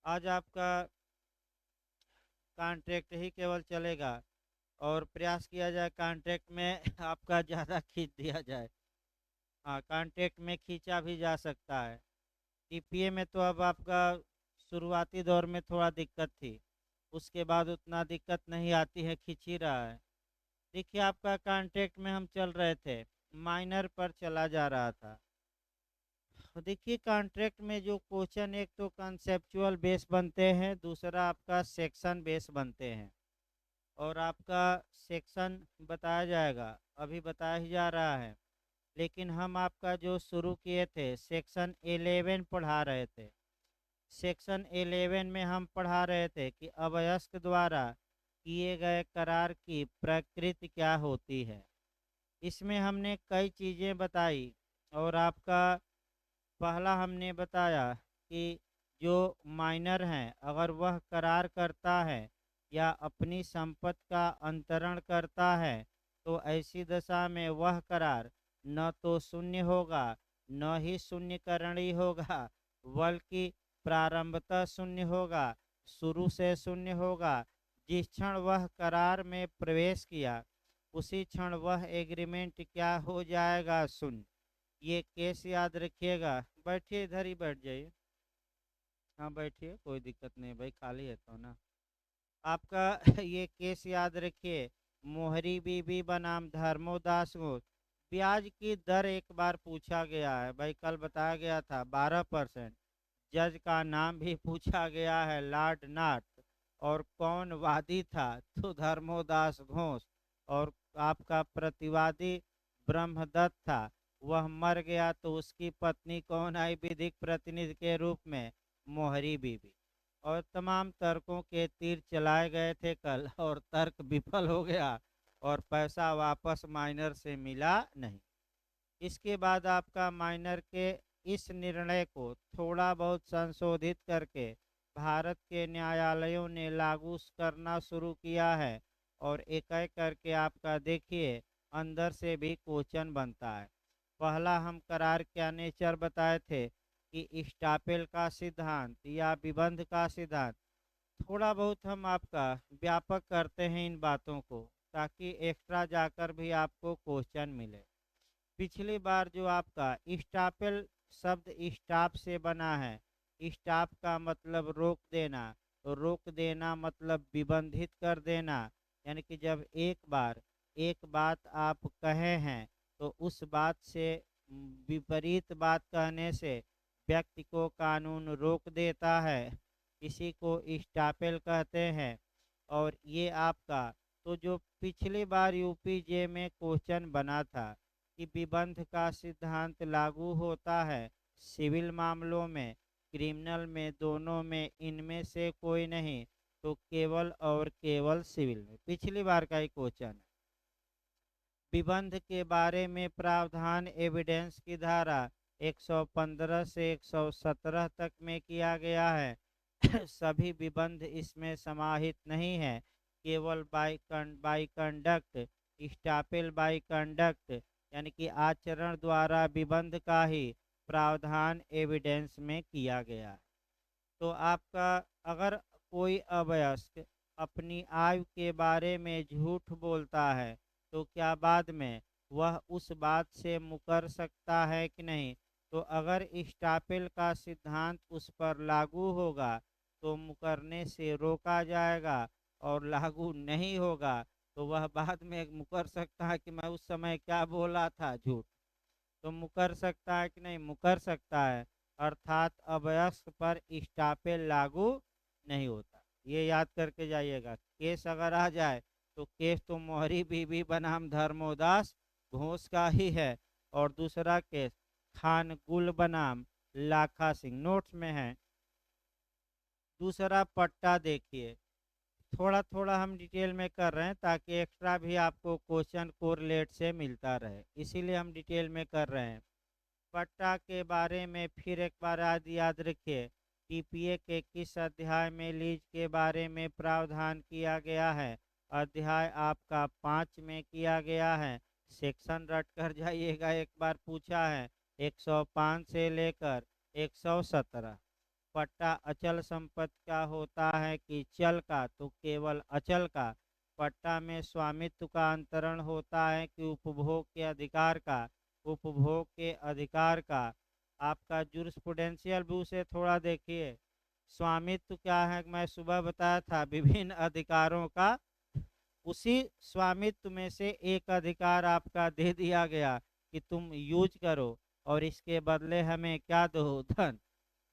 आज आपका कॉन्ट्रैक्ट ही केवल चलेगा और प्रयास किया जाए कॉन्ट्रैक्ट में आपका ज़्यादा खींच दिया जाए। हाँ, कॉन्ट्रैक्ट में खींचा भी जा सकता है। टीपीए में तो अब आपका शुरुआती दौर में थोड़ा दिक्कत थी, उसके बाद उतना दिक्कत नहीं आती है, खींच ही रहा है। देखिए आपका कॉन्ट्रैक्ट में हम चल रहे थे, माइनर पर चला जा रहा था। तो देखिए कॉन्ट्रैक्ट में जो क्वेश्चन, एक तो कंसेप्चुअल बेस बनते हैं, दूसरा आपका सेक्शन बेस बनते हैं। और आपका सेक्शन बताया जाएगा, अभी बताया ही जा रहा है। लेकिन हम आपका जो शुरू किए थे सेक्शन 11 पढ़ा रहे थे। सेक्शन 11 में हम पढ़ा रहे थे कि अवयस्क द्वारा किए गए करार की प्रकृति क्या होती है। इसमें हमने कई चीज़ें बताई। और आपका पहला हमने बताया कि जो माइनर हैं अगर वह करार करता है या अपनी संपत्ति का अंतरण करता है तो ऐसी दशा में वह करार न तो शून्य होगा, न ही शून्यकरणीय होगा, बल्कि प्रारंभतः शून्य होगा, शुरू से शून्य होगा। जिस क्षण वह करार में प्रवेश किया उसी क्षण वह एग्रीमेंट क्या हो जाएगा, शून्य। ये केस याद रखिएगा। बैठिए, इधर ही बैठ जाइए। हाँ बैठिए, कोई दिक्कत नहीं भाई, खाली है तो ना। आपका ये केस याद रखिए। मोहरी बीबी बनाम धर्मोदास घोष। ब्याज की दर एक बार पूछा गया है भाई, कल बताया गया था 12%। जज का नाम भी पूछा गया है, लॉर्ड नॉर्थ। और कौन वादी था, तो धर्मोदास घोष। और आपका प्रतिवादी ब्रह्मदत्त था। वह मर गया तो उसकी पत्नी कौन आई विधिक प्रतिनिधि के रूप में, मोहरी बीबी। और तमाम तर्कों के तीर चलाए गए थे कल, और तर्क विफल हो गया और पैसा वापस माइनर से मिला नहीं। इसके बाद आपका माइनर के इस निर्णय को थोड़ा बहुत संशोधित करके भारत के न्यायालयों ने लागू करना शुरू किया है। और एक एक करके आपका देखिए अंदर से भी क्वेश्चन बनता है। पहला हम करार क्या नेचर बताए थे कि स्टापेल का सिद्धांत या विबंध का सिद्धांत। थोड़ा बहुत हम आपका व्यापक करते हैं इन बातों को, ताकि एक्स्ट्रा जाकर भी आपको क्वेश्चन मिले। पिछली बार जो आपका स्टापेल शब्द स्टाप से बना है। स्टाप का मतलब रोक देना, रोक देना मतलब विबंधित कर देना। यानी कि जब एक बार एक बात आप कहे हैं तो उस बात से विपरीत बात कहने से व्यक्ति को कानून रोक देता है। इसी को स्टापेल कहते हैं। और ये आपका, तो जो पिछली बार यूपीजे में क्वेश्चन बना था कि विबंध का सिद्धांत लागू होता है सिविल मामलों में, क्रिमिनल में, दोनों में, इनमें से कोई नहीं, तो केवल और केवल सिविल में। पिछली बार का ही क्वेश्चन है। विबंध के बारे में प्रावधान एविडेंस की धारा 115 से 117 तक में किया गया है। सभी विबंध इसमें समाहित नहीं है, केवल बाई कंडक्ट, स्टापेल बाई कंडक्ट, यानी कि आचरण द्वारा विबंध का ही प्रावधान एविडेंस में किया गया है। तो आपका अगर कोई अवयस्क अपनी आयु के बारे में झूठ बोलता है तो क्या बाद में वह उस बात से मुकर सकता है कि नहीं। तो अगर स्टापेल का सिद्धांत उस पर लागू होगा तो मुकरने से रोका जाएगा, और लागू नहीं होगा तो वह बाद में मुकर सकता है कि मैं उस समय क्या बोला था, झूठ। तो मुकर सकता है कि नहीं, मुकर सकता है। अर्थात अवयस्क पर स्टापेल लागू नहीं होता। ये याद करके जाइएगा। केस अगर आ जाए तो केस तो मोहरी बीबी बनाम धर्मोदास घोष का ही है। और दूसरा केस खान गुल बनाम लाखा सिंह, नोट्स में है। दूसरा पट्टा देखिए, थोड़ा थोड़ा हम डिटेल में कर रहे हैं ताकि एक्स्ट्रा भी आपको क्वेश्चन कोरिलेट से मिलता रहे, इसीलिए हम डिटेल में कर रहे हैं। पट्टा के बारे में फिर एक बार याद रखिए। टीपीए के किस अध्याय में लीज के बारे में प्रावधान किया गया है। अध्याय आपका 5 में किया गया है। सेक्शन रट कर जाइएगा, एक बार पूछा है 105 से लेकर 117। पट्टा अचल संपत्ति का होता है कि चल का, तो केवल अचल का। पट्टा में स्वामित्व का अंतरण होता है कि उपभोग के अधिकार का, उपभोग के अधिकार का। आपका जुरिस्प्रूडेंशियल व्यू से थोड़ा देखिए, स्वामित्व क्या है, मैं सुबह बताया था, विभिन्न अधिकारों का, उसी स्वामित्व में से एक अधिकार आपका दे दिया गया कि तुम यूज करो और इसके बदले हमें क्या दो, धन।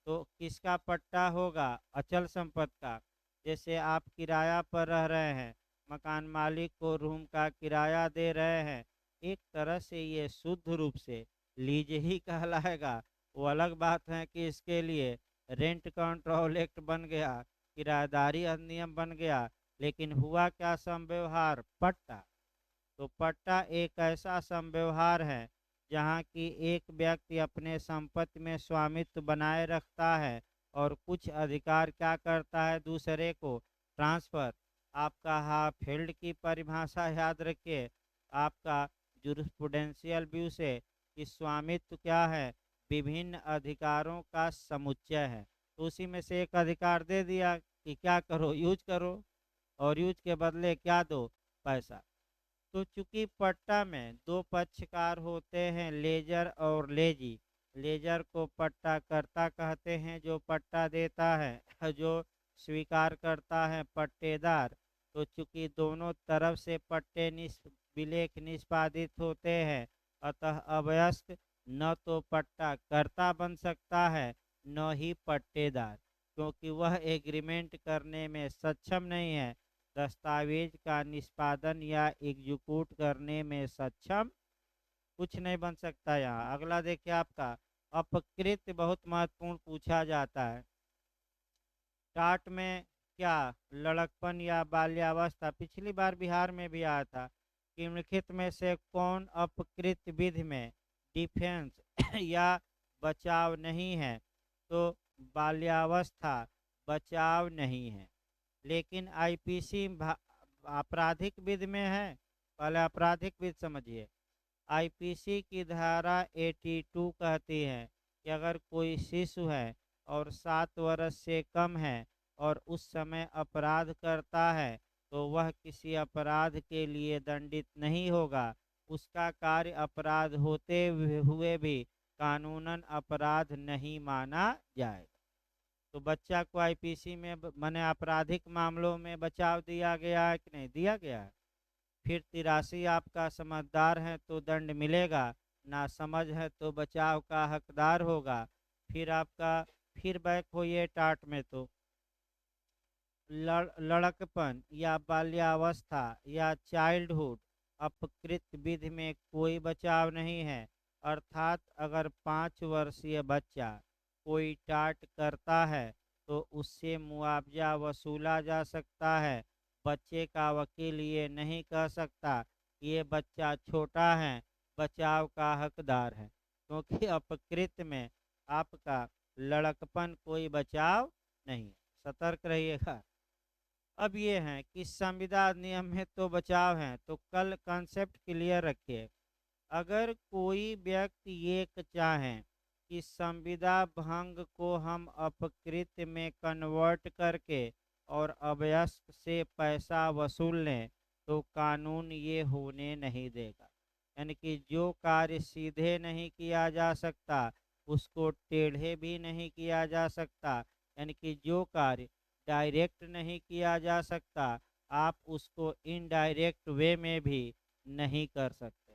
तो किसका पट्टा होगा, अचल संपत्ति का। जैसे आप किराया पर रह रहे हैं, मकान मालिक को रूम का किराया दे रहे हैं, एक तरह से ये शुद्ध रूप से लीज ही कहलाएगा। वो अलग बात है कि इसके लिए रेंट कंट्रोल एक्ट बन गया, किराएदारी अधिनियम बन गया, लेकिन हुआ क्या, समव्यवहार पट्टा। तो पट्टा एक ऐसा समव्यवहार है जहाँ की एक व्यक्ति अपने संपत्ति में स्वामित्व बनाए रखता है और कुछ अधिकार क्या करता है, दूसरे को ट्रांसफर। आपका हाफील्ड की परिभाषा याद रखिए, आपका जुरिस्प्रूडेंशियल व्यू से, कि स्वामित्व क्या है, विभिन्न अधिकारों का समुच्चय है। तो उसी में से एक अधिकार दे दिया कि क्या करो, यूज करो, और यूज के बदले क्या दो, पैसा। तो चूंकि पट्टा में दो पक्षकार होते हैं, लेजर और लेजी। लेजर को पट्टाकर्ता कहते हैं जो पट्टा देता है, जो स्वीकार करता है पट्टेदार। तो चूंकि दोनों तरफ से पट्टे विलेख निष्पादित होते हैं, अतः अवयस्क न तो पट्टाकर्ता बन सकता है न ही पट्टेदार, क्योंकि वह एग्रीमेंट करने में सक्षम नहीं है, दस्तावेज का निष्पादन या एग्जीक्यूट करने में सक्षम कुछ नहीं बन सकता। यहाँ अगला देखिए आपका अपकृत, बहुत महत्वपूर्ण पूछा जाता है। टाट में क्या, लड़कपन या बाल्यावस्था, पिछली बार बिहार में भी आया था। निम्नलिखित में से कौन अपकृत विधि में डिफेंस या बचाव नहीं है, तो बाल्यावस्था बचाव नहीं है, लेकिन आईपीसी आपराधिक विधि में है। पहले आपराधिक विधि समझिए। आईपीसी की धारा 82 कहती है कि अगर कोई शिशु है और 7 वर्ष से कम है और उस समय अपराध करता है, तो वह किसी अपराध के लिए दंडित नहीं होगा। उसका कार्य अपराध होते हुए भी कानूनन अपराध नहीं माना जाएगा। तो बच्चा को आईपीसी में माने आपराधिक मामलों में बचाव दिया गया है कि नहीं दिया गया है। फिर 83 आपका समझदार है तो दंड मिलेगा, ना समझ है तो बचाव का हकदार होगा। फिर आपका, फिर बैक होइए टाट में, तो लड़कपन या बाल्यावस्था या चाइल्डहुड अपकृत विधि में कोई बचाव नहीं है। अर्थात अगर 5 वर्षीय बच्चा कोई टाट करता है तो उससे मुआवजा वसूला जा सकता है। बच्चे का वकील ये नहीं कह सकता ये बच्चा छोटा है, बचाव का हकदार है, क्योंकि अपकृत में आपका लड़कपन कोई बचाव नहीं है। सतर्क रहिएगा। अब ये है कि संविदा अधिनियम में तो बचाव है, तो कल कॉन्सेप्ट क्लियर रखिए। अगर कोई व्यक्ति ये चाहे कि संविदा भंग को हम अपकृत में कन्वर्ट करके और अवयस्क से पैसा वसूल लें, तो कानून ये होने नहीं देगा। यानी कि जो कार्य सीधे नहीं किया जा सकता उसको टेढ़े भी नहीं किया जा सकता, यानी कि जो कार्य डायरेक्ट नहीं किया जा सकता आप उसको इनडायरेक्ट वे में भी नहीं कर सकते।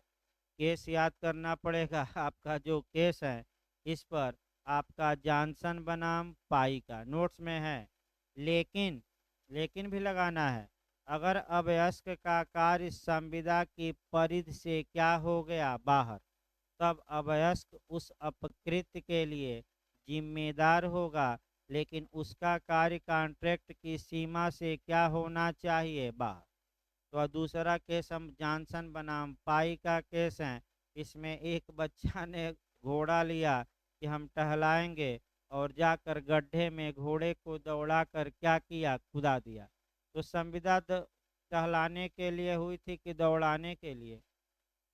केस याद करना पड़ेगा। आपका जो केस है इस पर आपका जॉनसन बनाम पाई का नोट्स में है, लेकिन लेकिन भी लगाना है। अगर अवयस्क का कार्य संविदा की परिधि से क्या हो गया, बाहर, तब अवयस्क उस अपकृत्य के लिए जिम्मेदार होगा, लेकिन उसका कार्य कॉन्ट्रैक्ट की सीमा से क्या होना चाहिए, बाहर। तो दूसरा केस हम जॉनसन बनाम पाई का केस है। इसमें एक बच्चा ने घोड़ा लिया कि हम टहलाएंगे और जाकर गड्ढे में घोड़े को दौड़ाकर क्या किया, कुदा दिया। तो संविदा टहलाने के लिए हुई थी कि दौड़ाने के लिए,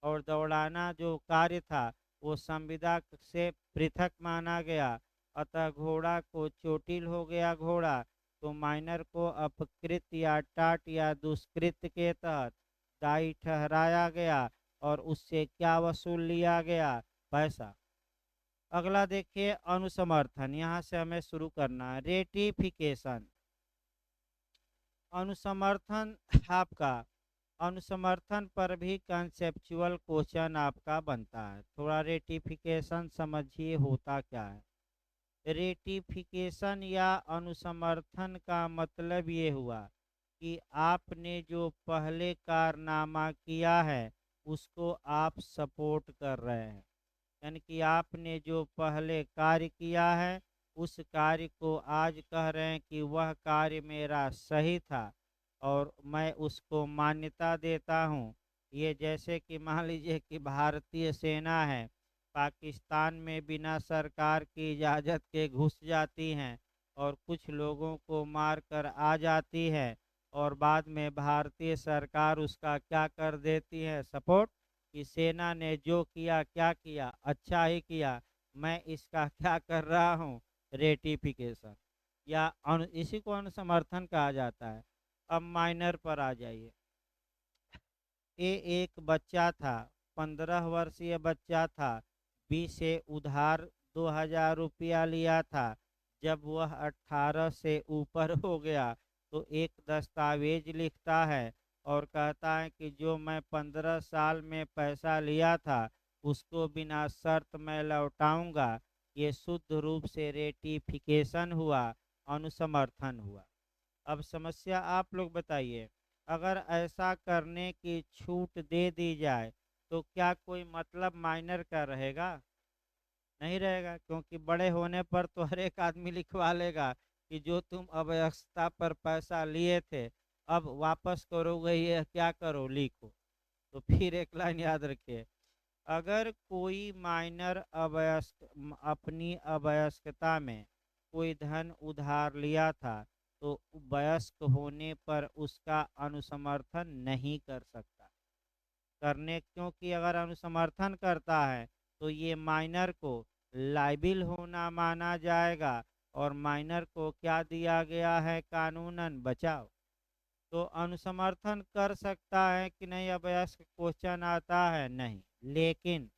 और दौड़ाना जो कार्य था वो संविदा से पृथक माना गया। अतः घोड़ा को चोटिल हो गया घोड़ा, तो माइनर को अपकृत या टाट या दुष्कृत के तहत दायी ठहराया गया और उससे क्या वसूल लिया गया? पैसा। अगला देखिए अनुसमर्थन, यहाँ से हमें शुरू करना है। रेटिफिकेशन, अनुसमर्थन आपका, अनुसमर्थन पर भी कंसेप्चुअल क्वेश्चन आपका बनता है। थोड़ा रेटिफिकेशन समझिए होता क्या है। रेटिफिकेशन या अनुसमर्थन का मतलब ये हुआ कि आपने जो पहले कारनामा किया है उसको आप सपोर्ट कर रहे हैं, यानी कि आपने जो पहले कार्य किया है उस कार्य को आज कह रहे हैं कि वह कार्य मेरा सही था और मैं उसको मान्यता देता हूँ। ये जैसे कि मान लीजिए कि भारतीय सेना है, पाकिस्तान में बिना सरकार की इजाज़त के घुस जाती हैं और कुछ लोगों को मार कर आ जाती है, और बाद में भारतीय सरकार उसका क्या कर देती है? सपोर्ट, कि सेना ने जो किया क्या किया, अच्छा ही किया, मैं इसका क्या कर रहा हूँ? रेटिफिकेशन या इसी को अनुसमर्थन कहा जाता है। अब माइनर पर आ जाइए। ये एक बच्चा था, 15 वर्षीय बच्चा था, बी से उधार 2000 रुपया लिया था। जब वह 18 से ऊपर हो गया तो एक दस्तावेज लिखता है और कहता है कि जो मैं 15 साल में पैसा लिया था उसको बिना शर्त मैं लौटाऊंगा। ये शुद्ध रूप से रेटिफिकेशन हुआ, अनुसमर्थन हुआ। अब समस्या आप लोग बताइए, अगर ऐसा करने की छूट दे दी जाए तो क्या कोई मतलब माइनर का रहेगा? नहीं रहेगा, क्योंकि बड़े होने पर तो हर एक आदमी लिखवा लेगा कि जो तुम अव्यवस्था पर पैसा लिए थे अब वापस करोगे, ये क्या करो, लिखो। तो फिर एक लाइन याद रखिए, अगर कोई माइनर अपनी अवयस्कता में कोई धन उधार लिया था तो वयस्क होने पर उसका अनुसमर्थन नहीं कर सकता। क्योंकि अगर अनुसमर्थन करता है तो ये माइनर को लाइबिल होना माना जाएगा, और माइनर को क्या दिया गया है कानूनन? बचाव। तो अनुसमर्थन कर सकता है कि नहीं? अवयस्क क्वेश्चन आता है, नहीं। लेकिन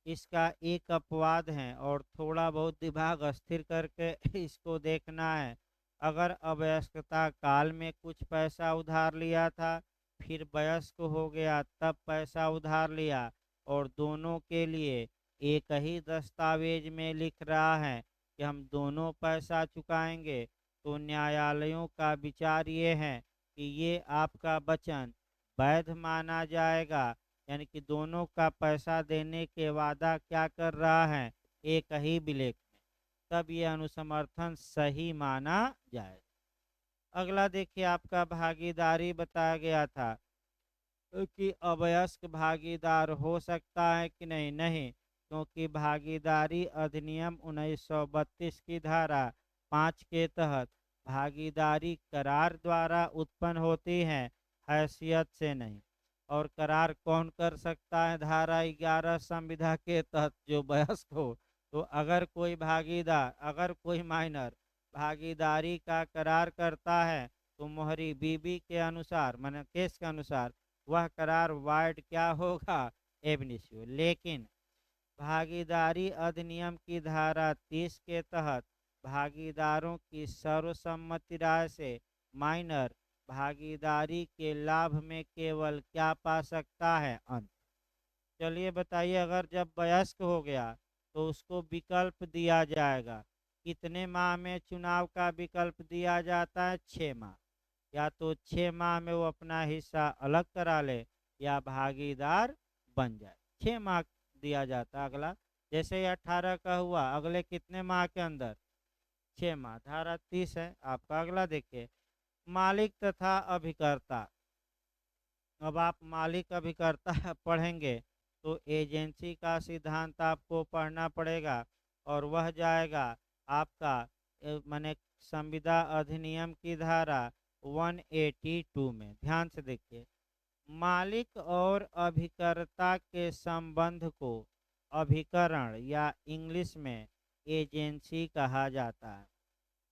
इसका एक अपवाद है और थोड़ा बहुत दिमाग स्थिर करके इसको देखना है। अगर अवयस्कता काल में कुछ पैसा उधार लिया था, फिर वयस्क हो गया तब पैसा उधार लिया, और दोनों के लिए एक ही दस्तावेज में लिख रहा है कि हम दोनों पैसा चुकाएंगे, तो न्यायालयों का विचार ये है कि ये आपका वचन वैध माना जाएगा, यानी कि दोनों का पैसा देने के वादा क्या कर रहा है? एक ही विलेख में, तब ये अनुसमर्थन सही माना जाए। अगला देखिए, आपका भागीदारी बताया गया था कि अवयस्क भागीदार हो सकता है कि नहीं? नहीं, क्योंकि भागीदारी अधिनियम 1932 की धारा 5 के तहत भागीदारी करार द्वारा उत्पन्न होती है, हैसियत से नहीं। और करार कौन कर सकता है? धारा 11 संविधा के तहत जो वयस्क हो। तो अगर कोई भागीदार, अगर कोई माइनर भागीदारी का करार करता है तो मोहरी बीबी के अनुसार, माने केस के अनुसार, वह करार वाइड क्या होगा? एब इनिशियो। लेकिन भागीदारी अधिनियम की धारा 30 के तहत भागीदारों की सर्वसम्मति राय से माइनर भागीदारी के लाभ में केवल क्या पा सकता है? अंत। चलिए बताइए, अगर जब वयस्क हो गया तो उसको विकल्प दिया जाएगा। कितने माह में चुनाव का विकल्प दिया जाता है? 6 माह। या तो 6 माह में वो अपना हिस्सा अलग करा ले या भागीदार बन जाए। 6 माह दिया जाता। अगला जैसे ही 18 का हुआ, अगले कितने माह के अंदर? 6 माह। धारा 30 है आपका। अगला देखिए, मालिक तथा अभिकर्ता। अब आप मालिक अभिकर्ता पढ़ेंगे तो एजेंसी का सिद्धांत आपको पढ़ना पड़ेगा, और वह जाएगा आपका माने संविदा अधिनियम की धारा 182 में। ध्यान से देखिए, मालिक और अभिकर्ता के संबंध को अभिकरण या इंग्लिश में एजेंसी कहा जाता है।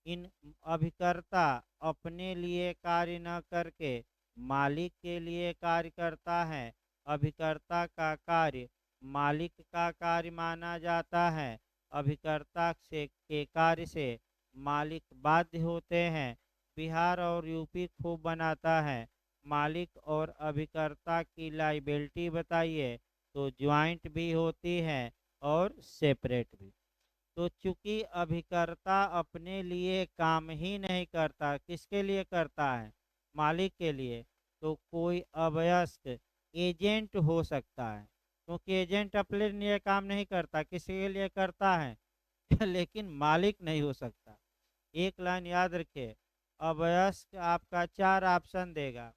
इन अभिकर्ता अपने लिए कार्य न करके मालिक के लिए कार्य करता है। अभिकर्ता का कार्य मालिक का कार्य माना जाता है। अभिकर्ता से के कार्य से मालिक बाध्य होते हैं। बिहार और यूपी खूब बनाता है। मालिक और अभिकर्ता की लाइबिलिटी बताइए। तो ज्वाइंट भी होती है और सेपरेट भी। तो चूंकि अभिकर्ता अपने लिए काम ही नहीं करता, किसके लिए करता है? मालिक के लिए। तो कोई अवयस्क एजेंट हो सकता है, क्योंकि एजेंट अपने लिए काम नहीं करता, किसी के लिए करता है लेकिन मालिक नहीं हो सकता। एक लाइन याद रखिए, अवयस्क आपका चार ऑप्शन देगा।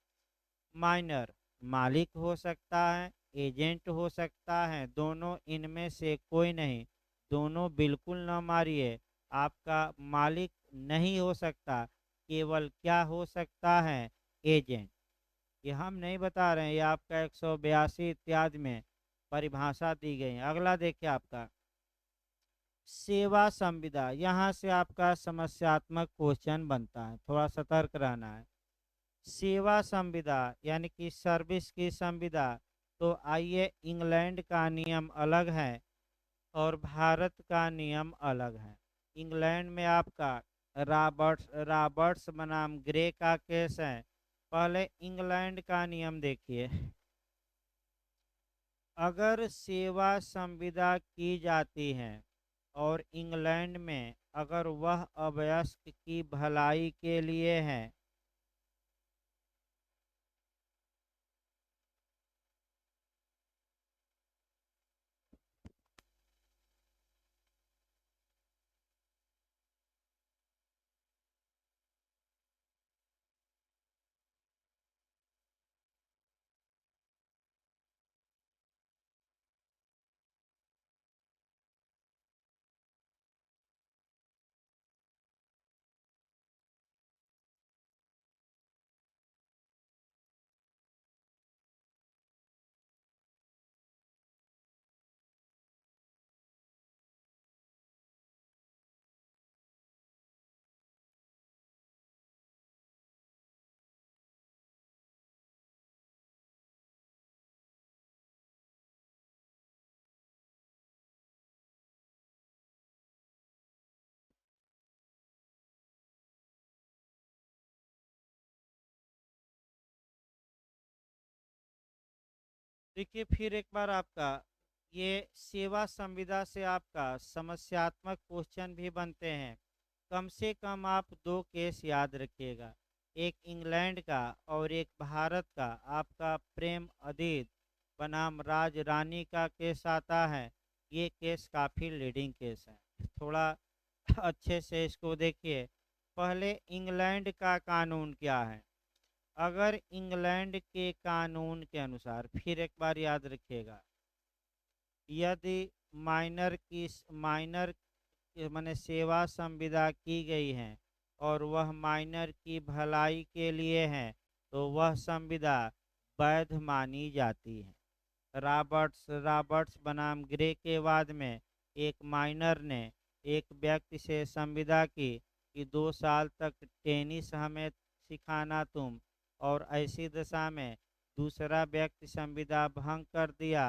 माइनर मालिक हो सकता है, एजेंट हो सकता है, दोनों इनमें से कोई नहीं। दोनों बिल्कुल न मारिए। आपका मालिक नहीं हो सकता, केवल क्या हो सकता है? एजेंट। ये हम नहीं बता रहे हैं, ये आपका 182 इत्यादि में परिभाषा दी गई है। अगला देखिए आपका सेवा संविदा। यहाँ से आपका समस्यात्मक क्वेश्चन बनता है, थोड़ा सतर्क रहना है। सेवा संविदा यानी कि सर्विस की संविदा। तो आइए, इंग्लैंड का नियम अलग है और भारत का नियम अलग है। इंग्लैंड में आपका रॉबर्ट्स रॉबर्ट्स बनाम ग्रे का केस है। पहले इंग्लैंड का नियम देखिए। अगर सेवा संविदा की जाती है और इंग्लैंड में अगर वह अवयस्क की भलाई के लिए है, देखिए फिर एक बार आपका ये सेवा संविदा से आपका समस्यात्मक क्वेश्चन भी बनते हैं। कम से कम आप दो केस याद रखिएगा, एक इंग्लैंड का और एक भारत का। आपका प्रेम अदीत बनाम राज रानी का केस आता है। ये केस काफ़ी लीडिंग केस है, थोड़ा अच्छे से इसको देखिए। पहले इंग्लैंड का कानून क्या है? अगर इंग्लैंड के कानून के अनुसार, फिर एक बार याद रखिएगा, यदि माइनर माने सेवा संविदा की गई है और वह माइनर की भलाई के लिए है, तो वह संविदा वैध मानी जाती है। रॉबर्ट्स बनाम ग्रे के वाद में एक माइनर ने एक व्यक्ति से संविदा की कि 2 साल तक टेनिस हमें सिखाना तुम, और ऐसी दशा में दूसरा व्यक्ति संविदा भंग कर दिया।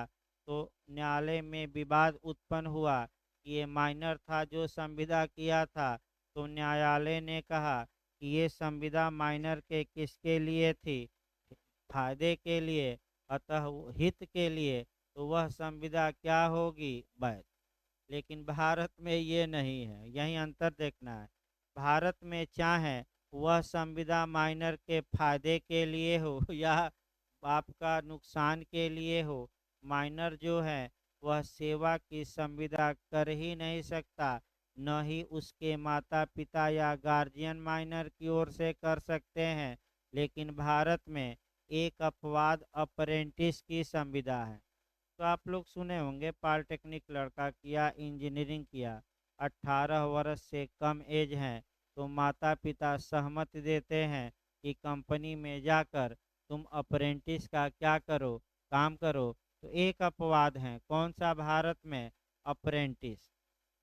तो न्यायालय में विवाद उत्पन्न हुआ कि ये माइनर था जो संविदा किया था। तो न्यायालय ने कहा कि ये संविदा माइनर के किसके लिए थी? फायदे के लिए, अतः हित के लिए। तो वह संविदा क्या होगी? वैध। लेकिन भारत में ये नहीं है, यही अंतर देखना है। भारत में चाहे वह संविदा माइनर के फायदे के लिए हो या आपका नुकसान के लिए हो, माइनर जो है वह सेवा की संविदा कर ही नहीं सकता। न ही उसके माता पिता या गार्जियन माइनर की ओर से कर सकते हैं। लेकिन भारत में एक अपवाद अप्रेंटिस की संविदा है। तो आप लोग सुने होंगे, पॉलिटेक्निक लड़का किया, इंजीनियरिंग किया, 18 वर्ष से कम एज है, तो माता पिता सहमति देते हैं कि कंपनी में जाकर तुम अप्रेंटिस का क्या करो? काम करो। तो एक अपवाद है, कौन सा? भारत में अप्रेंटिस।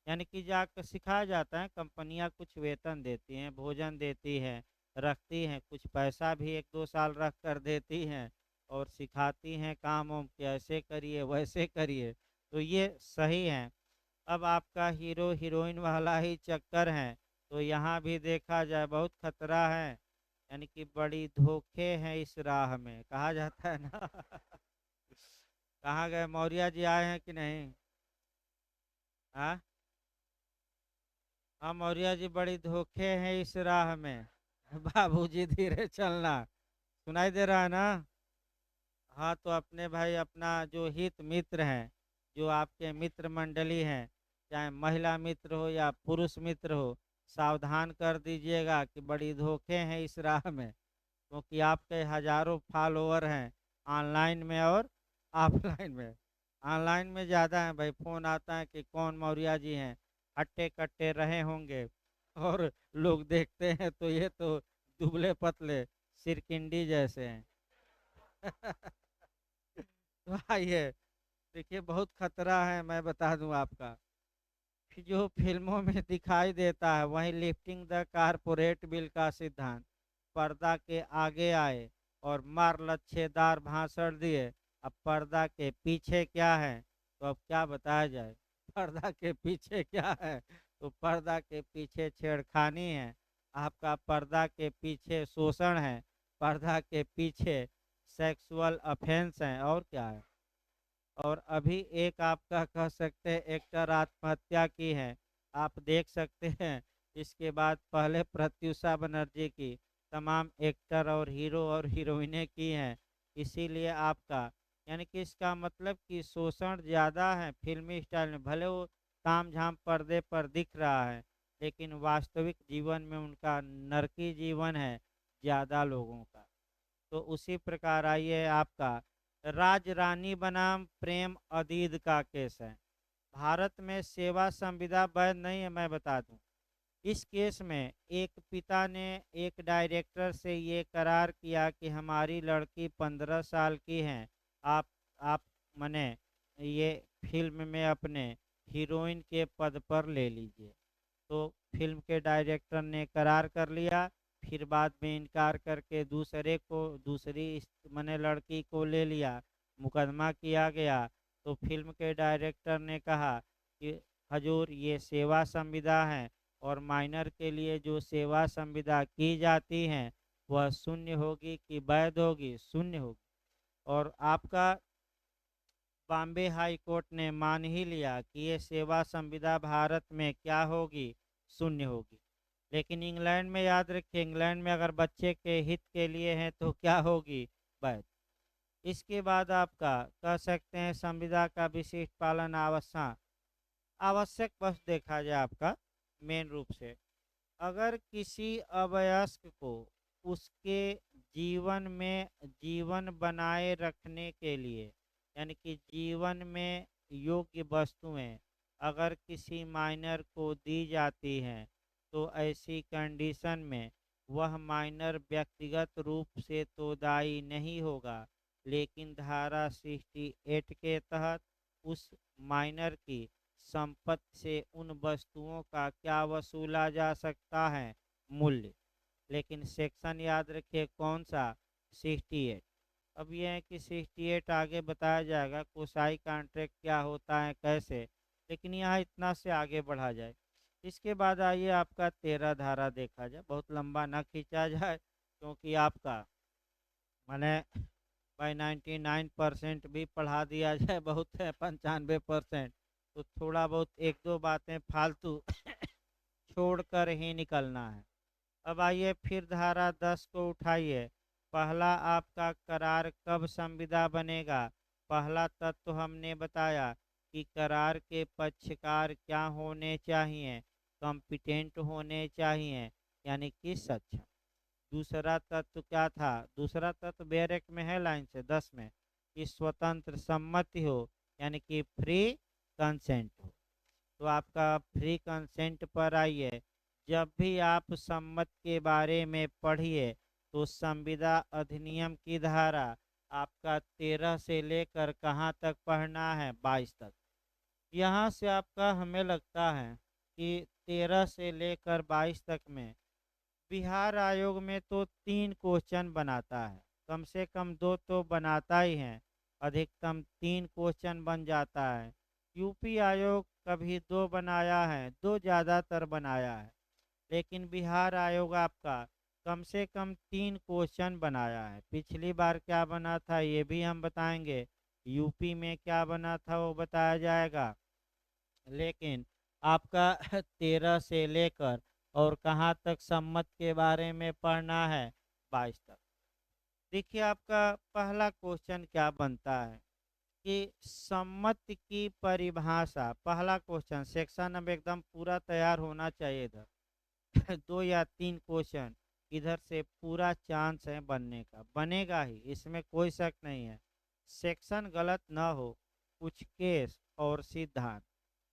यानी कि जाकर सिखाया जाता है, कंपनियां कुछ वेतन देती हैं, भोजन देती हैं, रखती हैं, कुछ पैसा भी 1-2 साल रख कर देती हैं और सिखाती हैं काम वाम कि ऐसे करिए वैसे करिए। तो ये सही है। अब आपका हीरो हीरोइन वाला ही चक्कर है, तो यहाँ भी देखा जाए बहुत खतरा है, यानी कि बड़ी धोखे हैं इस राह में, कहा जाता है ना। कहाँ गए मौर्य जी, आए हैं कि नहीं? हाँ, हाँ मौर्य जी बड़ी धोखे हैं इस राह में। बाबूजी धीरे चलना, सुनाई दे रहा है ना? हाँ, तो अपने भाई अपना जो हित मित्र हैं, जो आपके मित्र मंडली हैं, चाहे महिला मित्र हो या पुरुष मित्र हो, सावधान कर दीजिएगा कि बड़ी धोखे हैं इस राह में, क्योंकि आपके हजारों फॉलोअर हैं ऑनलाइन में और ऑफलाइन में। ऑनलाइन में ज़्यादा है भाई, फ़ोन आता है कि कौन मौर्य जी हैं, हट्टे कट्टे रहे होंगे, और लोग देखते हैं तो ये तो दुबले पतले सिरकिंडी जैसे हैं। तो आइए, देखिए बहुत खतरा है, मैं बता दूं आपका। जो फिल्मों में दिखाई देता है वही लिफ्टिंग द कारपोरेट बिल का सिद्धांत, पर्दा के आगे आए और मार लच्छेदार भाषण दिए। अब पर्दा के पीछे क्या है, तो अब क्या बताया जाए। पर्दा के पीछे क्या है, तो पर्दा के पीछे छेड़खानी है, आपका पर्दा के पीछे शोषण है, पर्दा के पीछे सेक्सुअल अफेंस है, और क्या है। और अभी एक आपका कह सकते हैं एक्टर आत्महत्या की है, आप देख सकते हैं। इसके बाद पहले प्रत्युषा बनर्जी की, तमाम एक्टर और हीरो और हीरोइनें की हैं। इसीलिए आपका, यानी कि इसका मतलब कि शोषण ज़्यादा है फिल्मी स्टाइल में, भले वो ताम झाम पर्दे पर दिख रहा है, लेकिन वास्तविक जीवन में उनका नरकी जीवन है ज़्यादा लोगों का। तो उसी प्रकार आइए आपका राज रानी बनाम प्रेम अदीद का केस है। भारत में सेवा संविदा वैध नहीं है, मैं बता दूं। इस केस में एक पिता ने एक डायरेक्टर से ये करार किया कि हमारी लड़की 15 साल की है, आप आप मने ये फिल्म में अपने हीरोइन के पद पर ले लीजिए। तो फिल्म के डायरेक्टर ने करार कर लिया, फिर बाद में इनकार करके दूसरे को, मने लड़की को ले लिया, मुकदमा किया गया। तो फिल्म के डायरेक्टर ने कहा कि हजूर ये सेवा संविदा है, और माइनर के लिए जो सेवा संविदा की जाती हैं वह शून्य होगी कि वैध होगी, शून्य होगी। और आपका बॉम्बे हाई कोर्ट ने मान ही लिया कि ये सेवा संविदा भारत में क्या होगी, शून्य होगी। लेकिन इंग्लैंड में याद रखिए, इंग्लैंड में अगर बच्चे के हित के लिए है तो क्या होगी, वैध। इसके बाद आपका कह सकते हैं संविदा का विशिष्ट पालन आवश्यक, आवश्यक बस देखा जाए आपका मेन रूप से, अगर किसी अवयस्क को उसके जीवन में जीवन बनाए रखने के लिए, यानी कि जीवन में योग्य वस्तुएं अगर किसी माइनर को दी जाती हैं, तो ऐसी कंडीशन में वह माइनर व्यक्तिगत रूप से तो दायी नहीं होगा, लेकिन धारा 68 के तहत उस माइनर की संपत्ति से उन वस्तुओं का क्या वसूला जा सकता है, मूल्य। लेकिन सेक्शन याद रखिए कौन सा, 68। अब यह है कि 68 आगे बताया जाएगा कोसाई कॉन्ट्रैक्ट क्या होता है कैसे, लेकिन यहाँ इतना से आगे बढ़ा जाए। इसके बाद आइए आपका 13 धारा देखा जाए, बहुत लंबा ना खींचा जाए, क्योंकि आपका मैंने भाई 99% भी पढ़ा दिया जाए बहुत है, 95%, तो थोड़ा बहुत एक दो बातें फालतू छोड़कर ही निकलना है। अब आइए फिर धारा 10 को उठाइए। पहला आपका करार कब संविदा बनेगा। पहला तत्व हमने बताया कि करार के पक्षकार क्या होने चाहिए, कॉम्पिटेंट होने चाहिए, यानी कि सक्षम। दूसरा तत्व क्या था, दूसरा तत्व बैरक में है लाइन से 10 में, कि स्वतंत्र सम्मति हो, यानी कि फ्री कंसेंट हो। तो आपका फ्री कंसेंट पर आइए, जब भी आप सम्मत के बारे में पढ़िए तो संविदा अधिनियम की धारा आपका 13 से लेकर कहाँ तक पढ़ना है, 22 तक। यहाँ से आपका हमें लगता है कि 13 से लेकर 22 तक में बिहार आयोग में तो 3 क्वेश्चन बनाता है, कम से कम 2 तो बनाता ही है, अधिकतम 3 क्वेश्चन बन जाता है। यूपी आयोग कभी 2 बनाया है, 2 ज़्यादातर बनाया है, लेकिन बिहार आयोग आपका कम से कम 3 क्वेश्चन बनाया है। पिछली बार क्या बना था ये भी हम बताएंगे, यूपी में क्या बना था वो बताया जाएगा, लेकिन आपका 13 से लेकर और कहाँ तक सम्मत के बारे में पढ़ना है, 22 तक। देखिए आपका पहला क्वेश्चन क्या बनता है कि सम्मत की परिभाषा। पहला क्वेश्चन सेक्शन अब एकदम पूरा तैयार होना चाहिए इधर। 2 या 3 क्वेश्चन इधर से पूरा चांस है बनने का, बनेगा ही, इसमें कोई शक नहीं है। सेक्शन गलत ना हो, कुछ केस और सिद्धांत।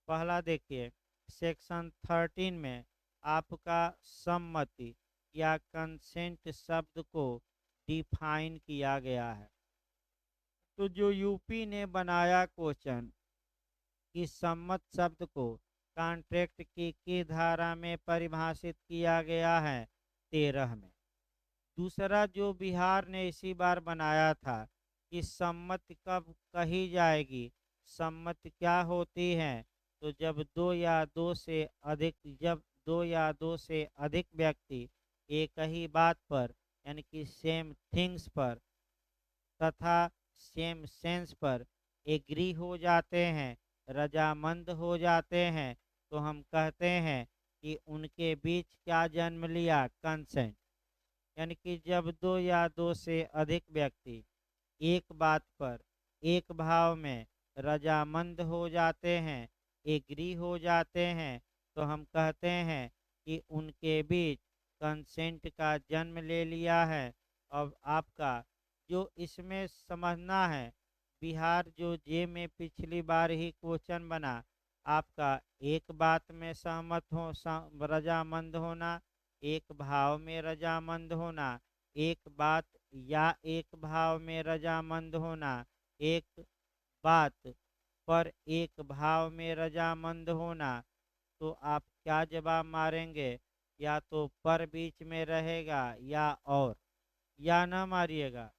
पहला देखिए, सेक्शन 13 में आपका सम्मति या कंसेंट शब्द को डिफाइन किया गया है। तो जो यूपी ने बनाया क्वेश्चन कि सम्मत शब्द को कॉन्ट्रैक्ट की धारा में परिभाषित किया गया है, 13 में। दूसरा जो बिहार ने इसी बार बनाया था कि सम्मति कब कही जाएगी, सम्मति क्या होती है, तो जब दो या दो से अधिक व्यक्ति एक ही बात पर यानी कि सेम थिंग्स पर तथा सेम सेंस पर एग्री हो जाते हैं, रजामंद हो जाते हैं, तो हम कहते हैं कि उनके बीच क्या जन्म लिया, कंसेंट। यानी कि जब 2 या 2 से अधिक व्यक्ति एक बात पर एक भाव में रजामंद हो जाते हैं, एग्री हो जाते हैं, तो हम कहते हैं कि उनके बीच कंसेंट का जन्म ले लिया है। अब आपका जो इसमें समझना है, बिहार जो जे में पिछली बार ही क्वेश्चन बना, आपका एक बात में सहमत हो, रजामंद होना, एक भाव में रजामंद होना, एक बात या एक भाव में रजामंद होना, एक बात पर एक भाव में रजामंद होना, तो आप क्या जवाब मारेंगे, या तो पर बीच में रहेगा या न मारिएगा।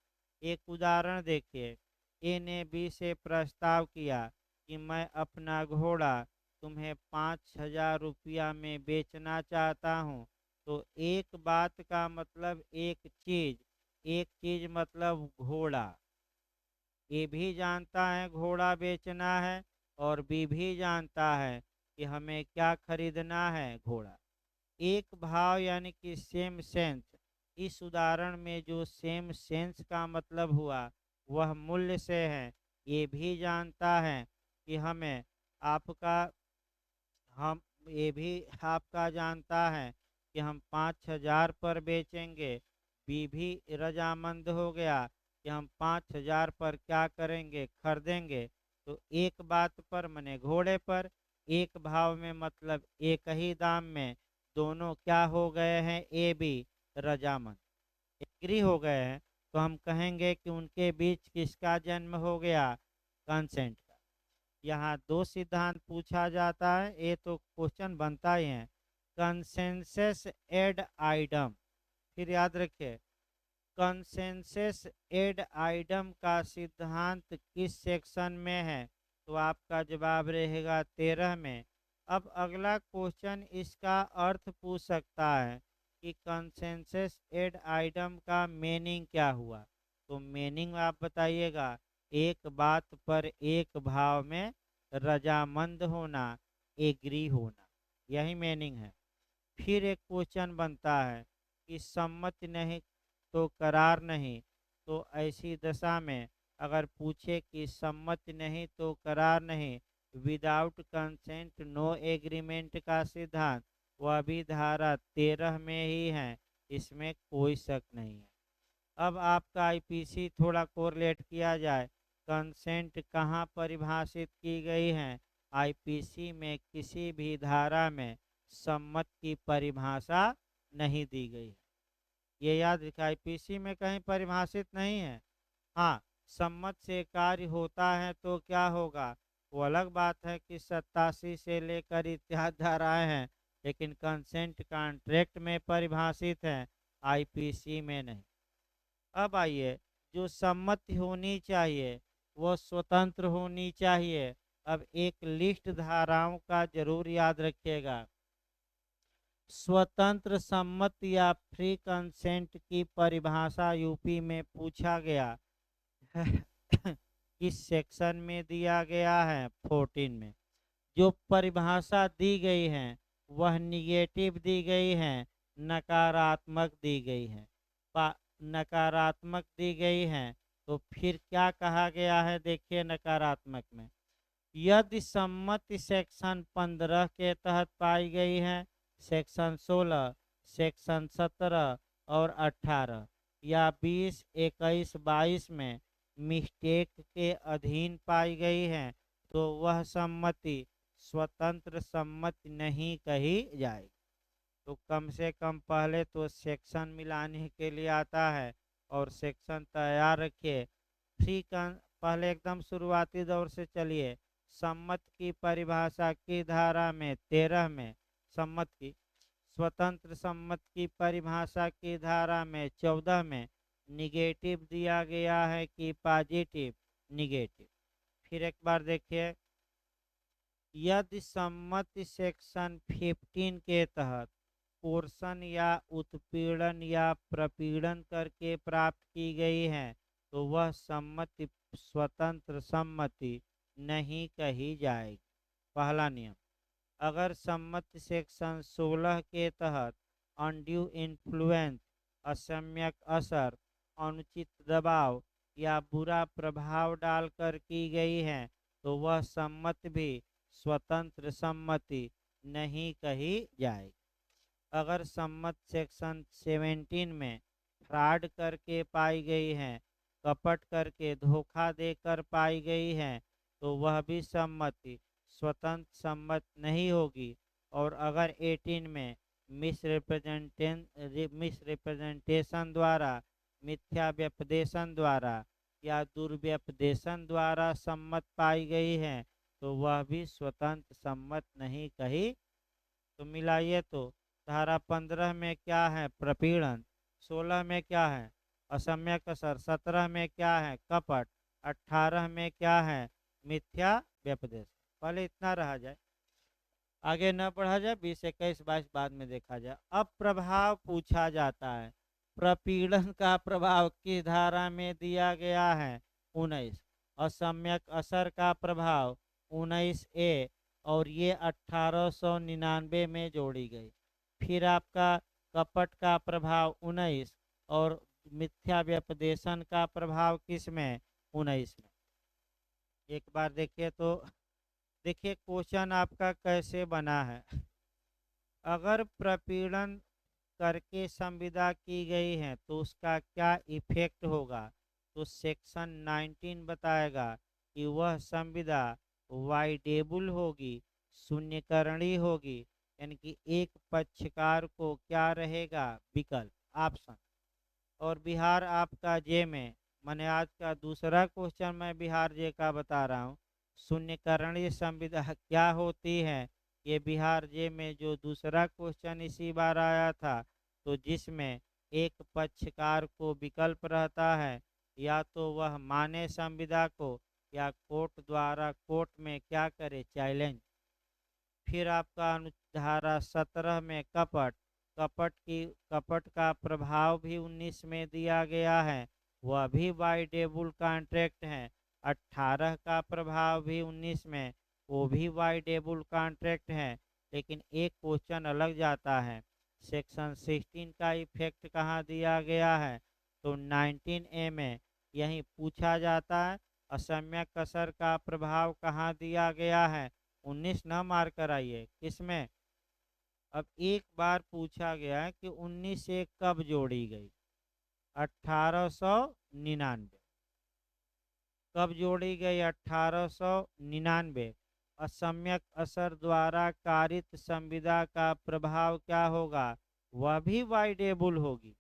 एक उदाहरण देखिए, ए ने बी से प्रस्ताव किया कि मैं अपना घोड़ा तुम्हें 5,000 में बेचना चाहता हूँ। तो एक बात का मतलब एक चीज मतलब घोड़ा। ए भी जानता है घोड़ा बेचना है, और बी भी जानता है कि हमें क्या खरीदना है, घोड़ा। एक भाव यानी कि सेम सेंस। इस उदाहरण में जो सेम सेंस का मतलब हुआ वह मूल्य से है। ये भी जानता है कि आपका हम ये भी आपका जानता है कि हम 5,000 पर बेचेंगे। बी भी रजामंद हो गया कि हम 5,000 पर क्या करेंगे, खरीदेंगे। तो एक बात पर मने घोड़े पर, एक भाव में मतलब एक ही दाम में, दोनों क्या हो गए हैं, ए बी रजामंद एग्री हो गए हैं, तो हम कहेंगे कि उनके बीच किसका जन्म हो गया, कंसेंट का। यहाँ 2 सिद्धांत पूछा जाता है, ये तो क्वेश्चन बनता ही है। कंसेंसस एड आइडम, फिर याद रखिए, कंसेंसस एड आइडम का सिद्धांत किस सेक्शन में है, तो आपका जवाब रहेगा 13 में। अब अगला क्वेश्चन इसका अर्थ पूछ सकता है कि कंसेंसस एड आइडम का मीनिंग क्या हुआ, तो मीनिंग आप बताइएगा, एक बात पर एक भाव में रजामंद होना, एग्री होना, यही मीनिंग है। फिर एक क्वेश्चन बनता है कि सम्मति नहीं तो करार नहीं। तो ऐसी दशा में अगर पूछे कि सम्मति नहीं तो करार नहीं, विदाउट कंसेंट नो एग्रीमेंट का सिद्धांत, वह भी धारा 13 में ही है, इसमें कोई शक नहीं है। अब आपका आईपीसी थोड़ा कोरिलेट किया जाए, कंसेंट कहाँ परिभाषित की गई है, आईपीसी में किसी भी धारा में सम्मत की परिभाषा नहीं दी गई है। ये याद रखिए, आईपीसी में कहीं परिभाषित नहीं है। हाँ, सम्मत से कार्य होता है तो क्या होगा, वो अलग बात है कि 87 से लेकर इत्यादि धाराएं हैं, लेकिन कंसेंट कॉन्ट्रैक्ट में परिभाषित है, आईपीसी में नहीं। अब आइए, जो सम्मति होनी चाहिए वो स्वतंत्र होनी चाहिए। अब एक लिस्ट धाराओं का जरूर याद रखिएगा। स्वतंत्र सम्मति या फ्री कंसेंट की परिभाषा यूपी में पूछा गया किस सेक्शन में दिया गया है? 14 में। जो परिभाषा दी गई है वह निगेटिव दी गई है, नकारात्मक दी गई है। नकारात्मक दी गई है तो फिर क्या कहा गया है? देखिए नकारात्मक में, यदि सम्मति सेक्शन 15 के तहत पाई गई है, सेक्शन 16, सेक्शन 17 और 18 या 20, 21, 22 में मिस्टेक के अधीन पाई गई है, तो वह सम्मति स्वतंत्र सम्मति नहीं कही जाएगी। तो कम से कम पहले तो सेक्शन मिलाने के लिए आता है और सेक्शन तैयार रखिए। पहले एकदम शुरुआती दौर से चलिए। सम्मत की परिभाषा की धारा में 13 में सम्मत की, स्वतंत्र सम्मत की परिभाषा की धारा में 14 में निगेटिव दिया गया है कि पॉजिटिव? निगेटिव। फिर एक बार देखिए, यदि सम्मति सेक्शन 15 के तहत पोर्शन या उत्पीड़न या प्रपीड़न करके प्राप्त की गई है, तो वह सम्मति स्वतंत्र सम्मति नहीं कही जाएगी। पहला नियम, अगर सम्मति सेक्शन 16 के तहत अनड्यू इन्फ्लुएंस, असम्यक असर, अनुचित दबाव या बुरा प्रभाव डालकर की गई है, तो वह सम्मति भी स्वतंत्र सम्मति नहीं कही जाएगी। अगर सम्मत सेक्शन 17 में फ्रॉड करके पाई गई है, कपट करके धोखा देकर पाई गई है, तो वह भी सम्मति स्वतंत्र सम्मत नहीं होगी। और अगर 18 में मिसरिप्रेजेंटेशन द्वारा, मिथ्या व्यपदेशन द्वारा या दुर्व्यपदेशन द्वारा सम्मत पाई गई है, तो वह भी स्वतंत्र सम्मत नहीं कही। तो मिलाइए तो धारा 15 में क्या है? प्रपीड़न। 16 में क्या है? असम्यक असर। 17 में क्या है? कपट। 18 में क्या है? मिथ्या व्यपदेश। पहले इतना रहा जाए, आगे न पढ़ा जाए, 20, 21, 22 बाद में देखा जाए। अब प्रभाव पूछा जाता है। प्रपीड़न का प्रभाव किस धारा में दिया गया है? 19। असम्यक असर का प्रभाव 19A, और ये 1899 में जोड़ी गई। फिर आपका कपट का प्रभाव 19 और मिथ्या व्यपदेशन का प्रभाव किस में? 19 में। एक बार देखिए तो, देखिए क्वेश्चन आपका कैसे बना है। अगर प्रपीड़न करके संविदा की गई है तो उसका क्या इफेक्ट होगा? तो सेक्शन 19 बताएगा कि वह संविदा वाइडेबल होगी, शून्यकरणी होगी, यानी कि एक पक्षकार को क्या रहेगा? विकल्प, ऑप्शन। और बिहार आपका जे में, मैंने आज का दूसरा क्वेश्चन मैं बिहार जे का बता रहा हूँ। शून्यकरणीय संविदा क्या होती है? ये बिहार जे में जो दूसरा क्वेश्चन इसी बार आया था, तो जिसमें एक पक्षकार को विकल्प रहता है, या तो वह माने संविदा को या कोर्ट द्वारा कोर्ट में क्या करे? चैलेंज। फिर आपका धारा 17 में कपट। कपट का प्रभाव भी 19 में दिया गया है, वह भी वाइडेबल कॉन्ट्रैक्ट है। 18 का प्रभाव भी 19 में, वो भी वाइडेबल कॉन्ट्रैक्ट है। लेकिन एक क्वेश्चन अलग जाता है, सेक्शन 16 का इफेक्ट कहाँ दिया गया है? तो 19A में यही पूछा जाता है। असम्यक असर का प्रभाव कहाँ दिया गया है? 19 न मार कर आइए, किसमें? अब एक बार पूछा गया है कि 19 से कब जोड़ी गई? 1899। कब जोड़ी गई? 1899। असम्यक असर द्वारा कारित संविदा का प्रभाव क्या होगा? वह भी वाइडेबल होगी,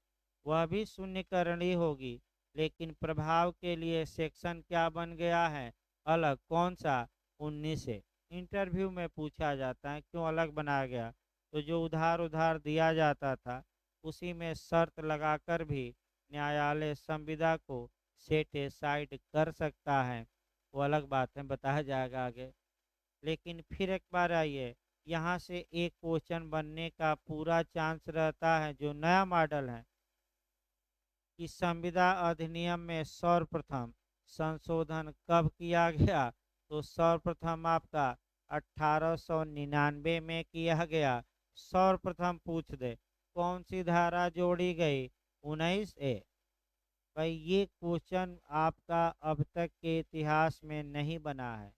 वह भी शून्यकरणी होगी। लेकिन प्रभाव के लिए सेक्शन क्या बन गया है? अलग। कौन सा? 19 से इंटरव्यू में पूछा जाता है, क्यों अलग बनाया गया? तो जो उधार उधार दिया जाता था उसी में शर्त लगाकर भी न्यायालय संविदा को सेट साइड कर सकता है, वो अलग बात है, बताया जाएगा आगे। लेकिन फिर एक बार आइए, यहाँ से एक क्वेश्चन बनने का पूरा चांस रहता है। जो नया मॉडल है कि संविदा अधिनियम में सर्वप्रथम संशोधन कब किया गया, तो सर्वप्रथम आपका 1899 में किया गया। सर्वप्रथम पूछ दे कौन सी धारा जोड़ी गई, 19A। भाई ये क्वेश्चन आपका अब तक के इतिहास में नहीं बना है,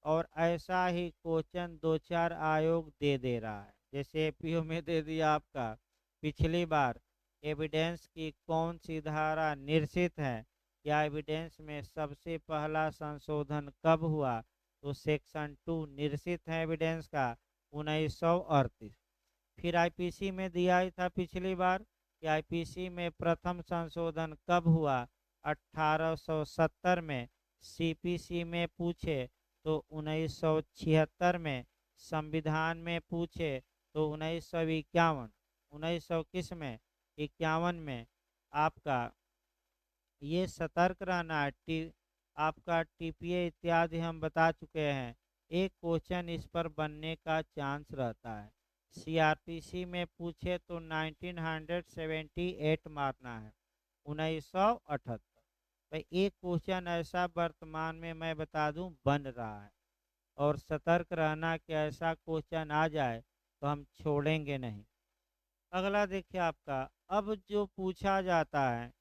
और ऐसा ही क्वेश्चन दो चार आयोग दे रहा है, जैसे एपीओ में दे दिया आपका पिछली बार। एविडेंस की कौन सी धारा निरसित है, या एविडेंस में सबसे पहला संशोधन कब हुआ, तो सेक्शन 2 निरसित है एविडेंस का, 1938। फिर आईपीसी में दिया ही था पिछली बार कि आईपीसी में प्रथम संशोधन कब हुआ, 1870 में। सीपीसी में पूछे तो 1976 में। संविधान में पूछे तो 1951। 1900 किस में, 51 में। आपका ये सतर्क रहना है। आपका टीपीए इत्यादि हम बता चुके हैं, एक क्वेश्चन इस पर बनने का चांस रहता है। सीआरपीसी में पूछे तो 1978 मारना है, 1978। भाई एक क्वेश्चन ऐसा वर्तमान में मैं बता दूं बन रहा है, और सतर्क रहना कि ऐसा क्वेश्चन आ जाए तो हम छोड़ेंगे नहीं। अगला देखिए आपका, अब जो पूछा जाता है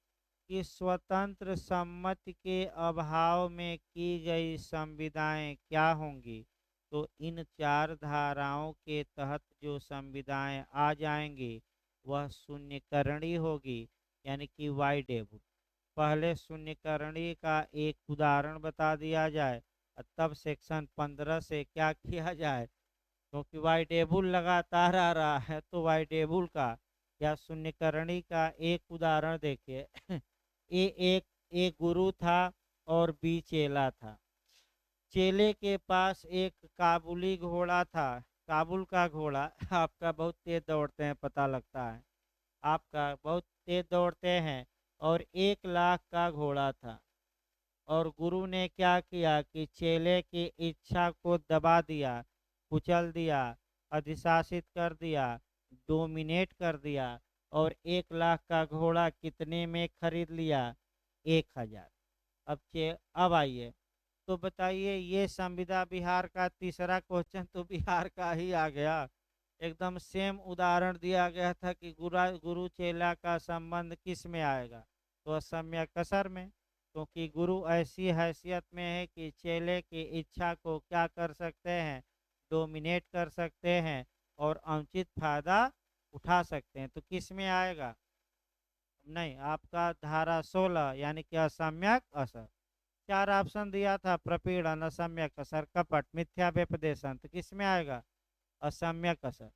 कि स्वतंत्र सम्मति के अभाव में की गई संविदाएं क्या होंगी, तो इन चार धाराओं के तहत जो संविदाएं आ जाएंगी वह शून्यकरणी होगी, यानी कि वाइडेबल। पहले शून्यकरणी का एक उदाहरण बता दिया जाए, और तब सेक्शन 15 से क्या किया जाए, क्योंकि वाइडेबल लगातार आ रहा है, तो वाइडेबल का या शून्यकरणी का एक उदाहरण देखिए। एक गुरु था और बी चेला था। चेले के पास एक काबुली घोड़ा था। काबुल का घोड़ा आपका बहुत तेज दौड़ते हैं, पता लगता है आपका बहुत तेज दौड़ते हैं, और 1 लाख का घोड़ा था। और गुरु ने क्या किया कि चेले की इच्छा को दबा दिया, कुचल दिया, अधिशासित कर दिया, डोमिनेट कर दिया, और 1 लाख का घोड़ा कितने में खरीद लिया, 1000। अब आइए, तो बताइए, ये संविदा बिहार का तीसरा क्वेश्चन तो बिहार का ही आ गया। एकदम सेम उदाहरण दिया गया था कि गुरु चेला का संबंध किस में आएगा, तो असम्यक कसर में, क्योंकि गुरु ऐसी हैसियत में है कि चेले की इच्छा को क्या कर सकते हैं, डोमिनेट कर सकते हैं, और अनुचित फायदा उठा सकते हैं। तो किस में आएगा, नहीं, आपका धारा 16 यानी कि असम्यक असर। चार ऑप्शन दिया था, प्रपीड़न, असम्यक असर, कपट, मिथ्या व्यपदेशन, तो किस में आएगा, असम्यक असर।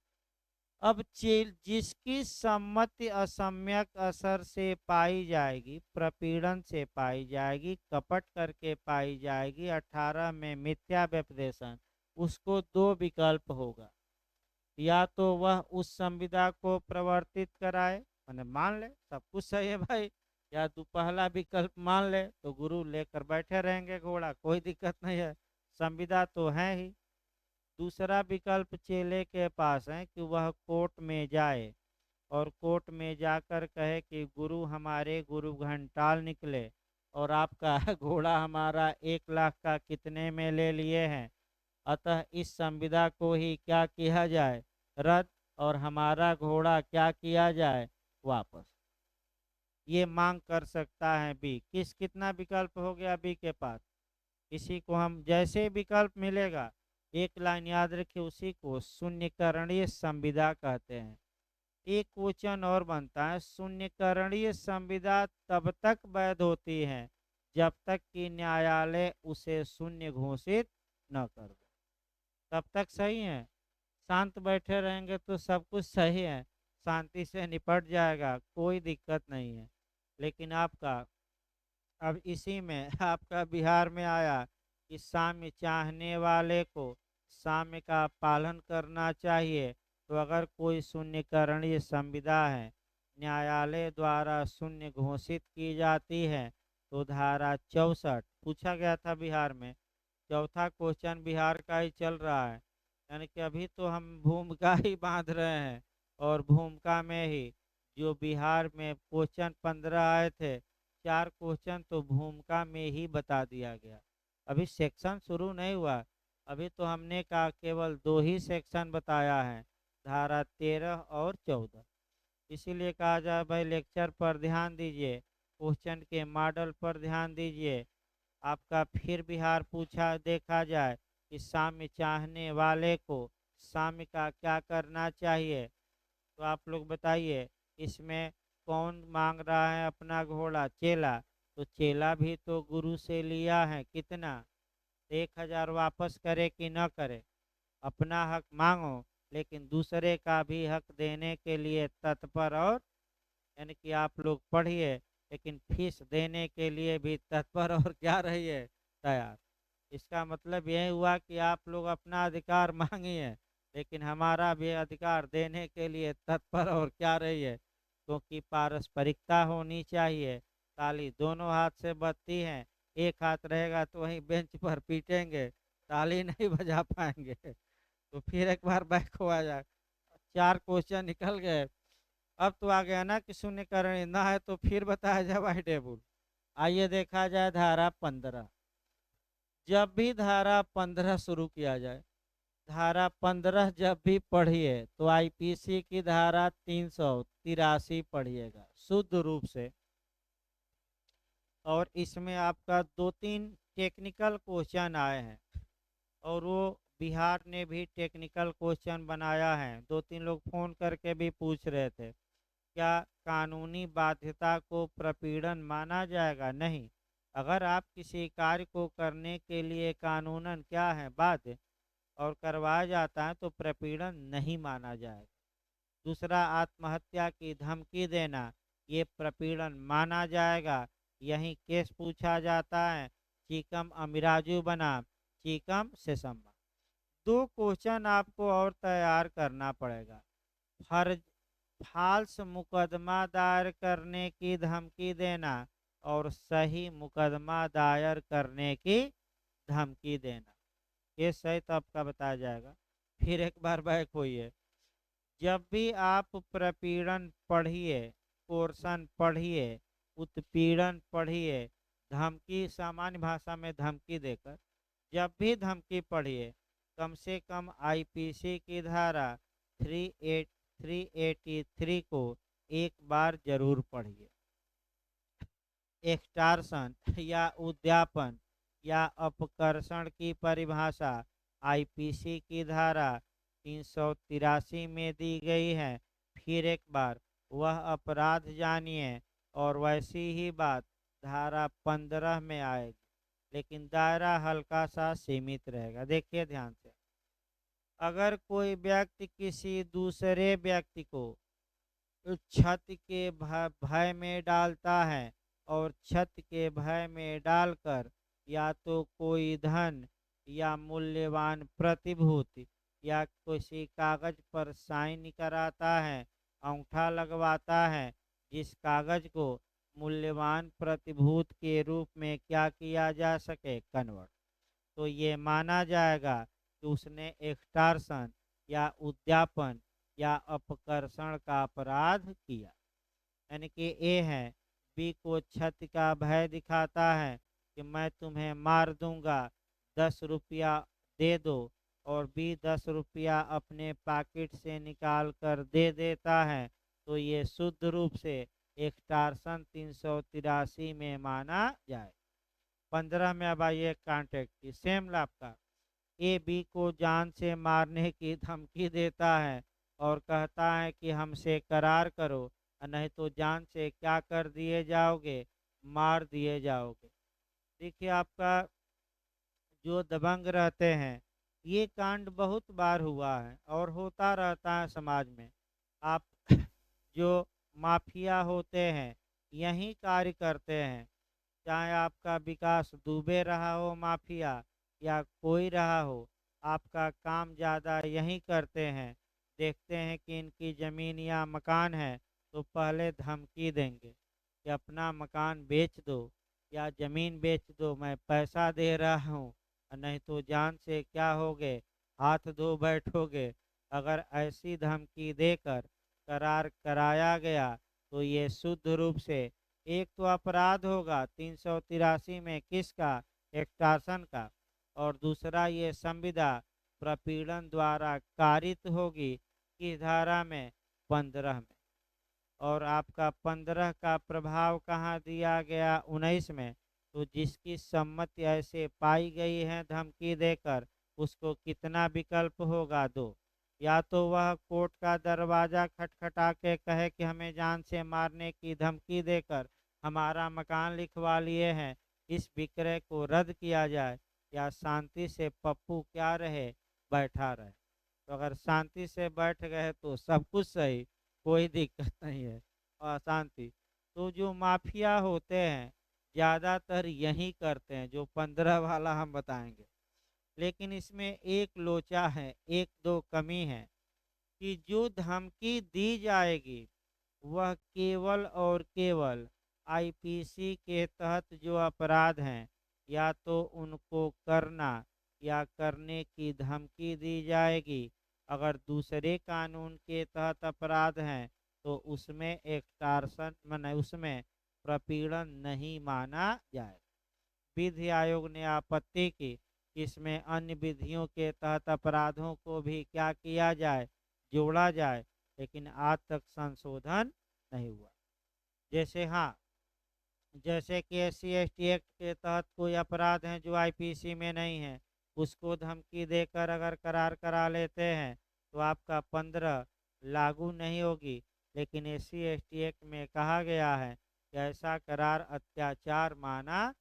अब चेल जिसकी सम्मति असम्यक असर से पाई जाएगी, प्रपीड़न से पाई जाएगी, कपट करके पाई जाएगी, 18 में मिथ्या व्यपदेशन, उसको दो विकल्प होगा। या तो वह उस संविदा को प्रवर्तित कराए, मैंने मान ले सब कुछ सही है भाई, या तू पहला विकल्प मान ले तो गुरु लेकर बैठे रहेंगे घोड़ा, कोई दिक्कत नहीं है, संविदा तो है ही। दूसरा विकल्प चेले के पास है कि वह कोर्ट में जाए, और कोर्ट में जाकर कहे कि गुरु हमारे गुरु घंटाल निकले, और आपका घोड़ा हमारा 1 लाख का कितने में ले लिए हैं, अतः इस संविदा को ही क्या किया जाए, रद्द, और हमारा घोड़ा क्या किया जाए, वापस। ये मांग कर सकता है बी। कितना विकल्प हो गया बी के पास, इसी को हम जैसे विकल्प मिलेगा एक लाइन याद रखिए, उसी को शून्यकरणीय संविदा कहते हैं। एक क्वेश्चन और बनता है, शून्यकरणीय संविदा तब तक वैध होती है जब तक कि न्यायालय उसे शून्य घोषित न कर दे, तब तक सही है। शांत बैठे रहेंगे तो सब कुछ सही है, शांति से निपट जाएगा, कोई दिक्कत नहीं है। लेकिन आपका अब इसी में आपका बिहार में आया कि साम्य चाहने वाले को साम्य का पालन करना चाहिए। तो अगर कोई शून्यकरणीय संविदा है न्यायालय द्वारा शून्य घोषित की जाती है तो धारा 64 पूछा गया था बिहार में। चौथा क्वेश्चन बिहार का ही चल रहा है, यानी कि अभी तो हम भूमिका ही बांध रहे हैं और भूमिका में ही जो बिहार में क्वेश्चन 15 आए थे, 4 क्वेश्चन तो भूमिका में ही बता दिया गया। अभी सेक्शन शुरू नहीं हुआ, अभी तो हमने का केवल 2 ही सेक्शन बताया है, धारा 13 और 14। इसीलिए कहा जाए भाई लेक्चर पर ध्यान दीजिए, क्वेश्चन के मॉडल पर ध्यान दीजिए। आपका फिर बिहार पूछा देखा जाए कि साम्य चाहने वाले को साम्य का क्या करना चाहिए, तो आप लोग बताइए इसमें कौन मांग रहा है अपना घोड़ा? चेला। तो चेला भी तो गुरु से लिया है कितना, 1000 वापस करे कि न करे? अपना हक मांगो लेकिन दूसरे का भी हक देने के लिए तत्पर, और यानी कि आप लोग पढ़िए लेकिन फीस देने के लिए भी तत्पर और क्या रहिए, तैयार। इसका मतलब यही हुआ कि आप लोग अपना अधिकार मांगिए लेकिन हमारा भी अधिकार देने के लिए तत्पर और क्या रहिए, क्योंकि पारस्परिकता होनी चाहिए। ताली दोनों हाथ से बजती है, एक हाथ रहेगा तो वहीं बेंच पर पीटेंगे, ताली नहीं बजा पाएंगे। तो फिर एक बार बैक हुआ जाए। 4 क्वेश्चन निकल गए। अब तो आ गया ना कि शून्यकरण ना है तो फिर बताया जाए वाई टेबल। आइए देखा जाए धारा 15। जब भी धारा 15 शुरू किया जाए, धारा 15 जब भी पढ़िए तो आईपीसी की धारा 383 पढ़िएगा शुद्ध रूप से। और इसमें आपका 2-3 टेक्निकल क्वेश्चन आए हैं और वो बिहार ने भी टेक्निकल क्वेश्चन बनाया है। 2-3 लोग फोन करके भी पूछ रहे थे क्या कानूनी बाध्यता को प्रपीड़न माना जाएगा? नहीं। अगर आप किसी कार्य को करने के लिए कानूनन क्या है बाध्य और करवाया जाता है तो प्रपीड़न नहीं माना जाएगा। दूसरा, आत्महत्या की धमकी देना ये प्रपीड़न माना जाएगा। यही केस पूछा जाता है चीकम अमिराजू बनाम चीकम से संबंध। 2 क्वेश्चन आपको और तैयार करना पड़ेगा। फर्ज फाल्स मुकदमा दायर करने की धमकी देना और सही मुकदमा दायर करने की धमकी देना, ये सही तो आपका बताया जाएगा। फिर एक बार बैक होइए। जब भी आप प्रपीड़न पढ़िए, कोर्सन पढ़िए, उत्पीड़न पढ़िए, धमकी सामान्य भाषा में धमकी देकर जब भी धमकी पढ़िए कम से कम आईपीसी की धारा 383 को एक बार जरूर पढ़िए। एक्सटार्सन या उद्यापन या अपकर्षण की परिभाषा आईपीसी की धारा 383 में दी गई है। फिर एक बार वह अपराध जानिए और वैसी ही बात धारा 15 में आएगी, लेकिन दायरा हल्का सा सीमित रहेगा। देखिए ध्यान से, अगर कोई व्यक्ति किसी दूसरे व्यक्ति को छत के भय में डालता है और छत के भय में डालकर या तो कोई धन या मूल्यवान प्रतिभूति या किसी कागज पर साइन कराता है, अंगूठा लगवाता है, जिस कागज को मूल्यवान प्रतिभूति के रूप में क्या किया जा सके, कन्वर्ट, तो ये माना जाएगा कि उसने एक्सटार्सन या उद्यापन या अपकर्षण का अपराध किया। यानी कि ए है, बी को छत का भय दिखाता है कि मैं तुम्हें मार दूंगा, 10 रुपया दे दो, और बी 10 रुपया अपने पॉकेट से निकाल कर दे देता है, तो ये शुद्ध रूप से एक्सटार्सन 383 में माना जाए। 15 में अब आइए कॉन्ट्रैक्ट की। सेम लाभ का ए बी को जान से मारने की धमकी देता है और कहता है कि हमसे करार करो नहीं तो जान से क्या कर दिए जाओगे, मार दिए जाओगे। देखिए आपका जो दबंग रहते हैं, ये कांड बहुत बार हुआ है और होता रहता है समाज में। आप जो माफिया होते हैं यही कार्य करते हैं, चाहे आपका विकास दुबे रहा हो माफिया या कोई रहा हो, आपका काम ज़्यादा यहीं करते हैं, देखते हैं कि इनकी ज़मीन या मकान है, तो पहले धमकी देंगे कि अपना मकान बेच दो या ज़मीन बेच दो, मैं पैसा दे रहा हूँ, नहीं तो जान से क्या होगे, हाथ धो बैठोगे। अगर ऐसी धमकी देकर करार कराया गया तो ये शुद्ध रूप से एक तो अपराध होगा 383 में किसका, एक्सटॉर्शन का, और दूसरा ये संविदा प्रपीड़न द्वारा कारित होगी किस धारा में, 15 में। और आपका 15 का प्रभाव कहाँ दिया गया, 19 में। तो जिसकी सम्मति ऐसे पाई गई है धमकी देकर, उसको कितना विकल्प होगा, दो। या तो वह कोर्ट का दरवाजा खटखटा के कहे कि हमें जान से मारने की धमकी देकर हमारा मकान लिखवा लिए हैं, इस विक्रय को रद्द किया जाए, या शांति से पप्पू क्या रहे, बैठा रहे। तो अगर शांति से बैठ गए तो सब कुछ सही, कोई दिक्कत नहीं है, अशांति। तो जो माफिया होते हैं ज़्यादातर यही करते हैं, जो 15 वाला हम बताएंगे। लेकिन इसमें एक लोचा है, एक दो कमी है, कि जो धमकी दी जाएगी वह केवल और केवल आईपीसी के तहत जो अपराध हैं, या तो उनको करना या करने की धमकी दी जाएगी। अगर दूसरे कानून के तहत अपराध हैं तो उसमें एक्सटॉर्शन माने उसमें प्रपीड़न नहीं माना जाए। विधि आयोग ने आपत्ति की, इसमें अन्य विधियों के तहत अपराधों को भी क्या किया जाए, जोड़ा जाए, लेकिन आज तक संशोधन नहीं हुआ। जैसे हाँ, जैसे कि SC/ST एक्ट के तहत कोई अपराध हैं जो आईपीसी में नहीं है, उसको धमकी देकर अगर करार करा लेते हैं तो आपका 15 लागू नहीं होगी। लेकिन SC/ST एक्ट में कहा गया है कि ऐसा करार अत्याचार माना,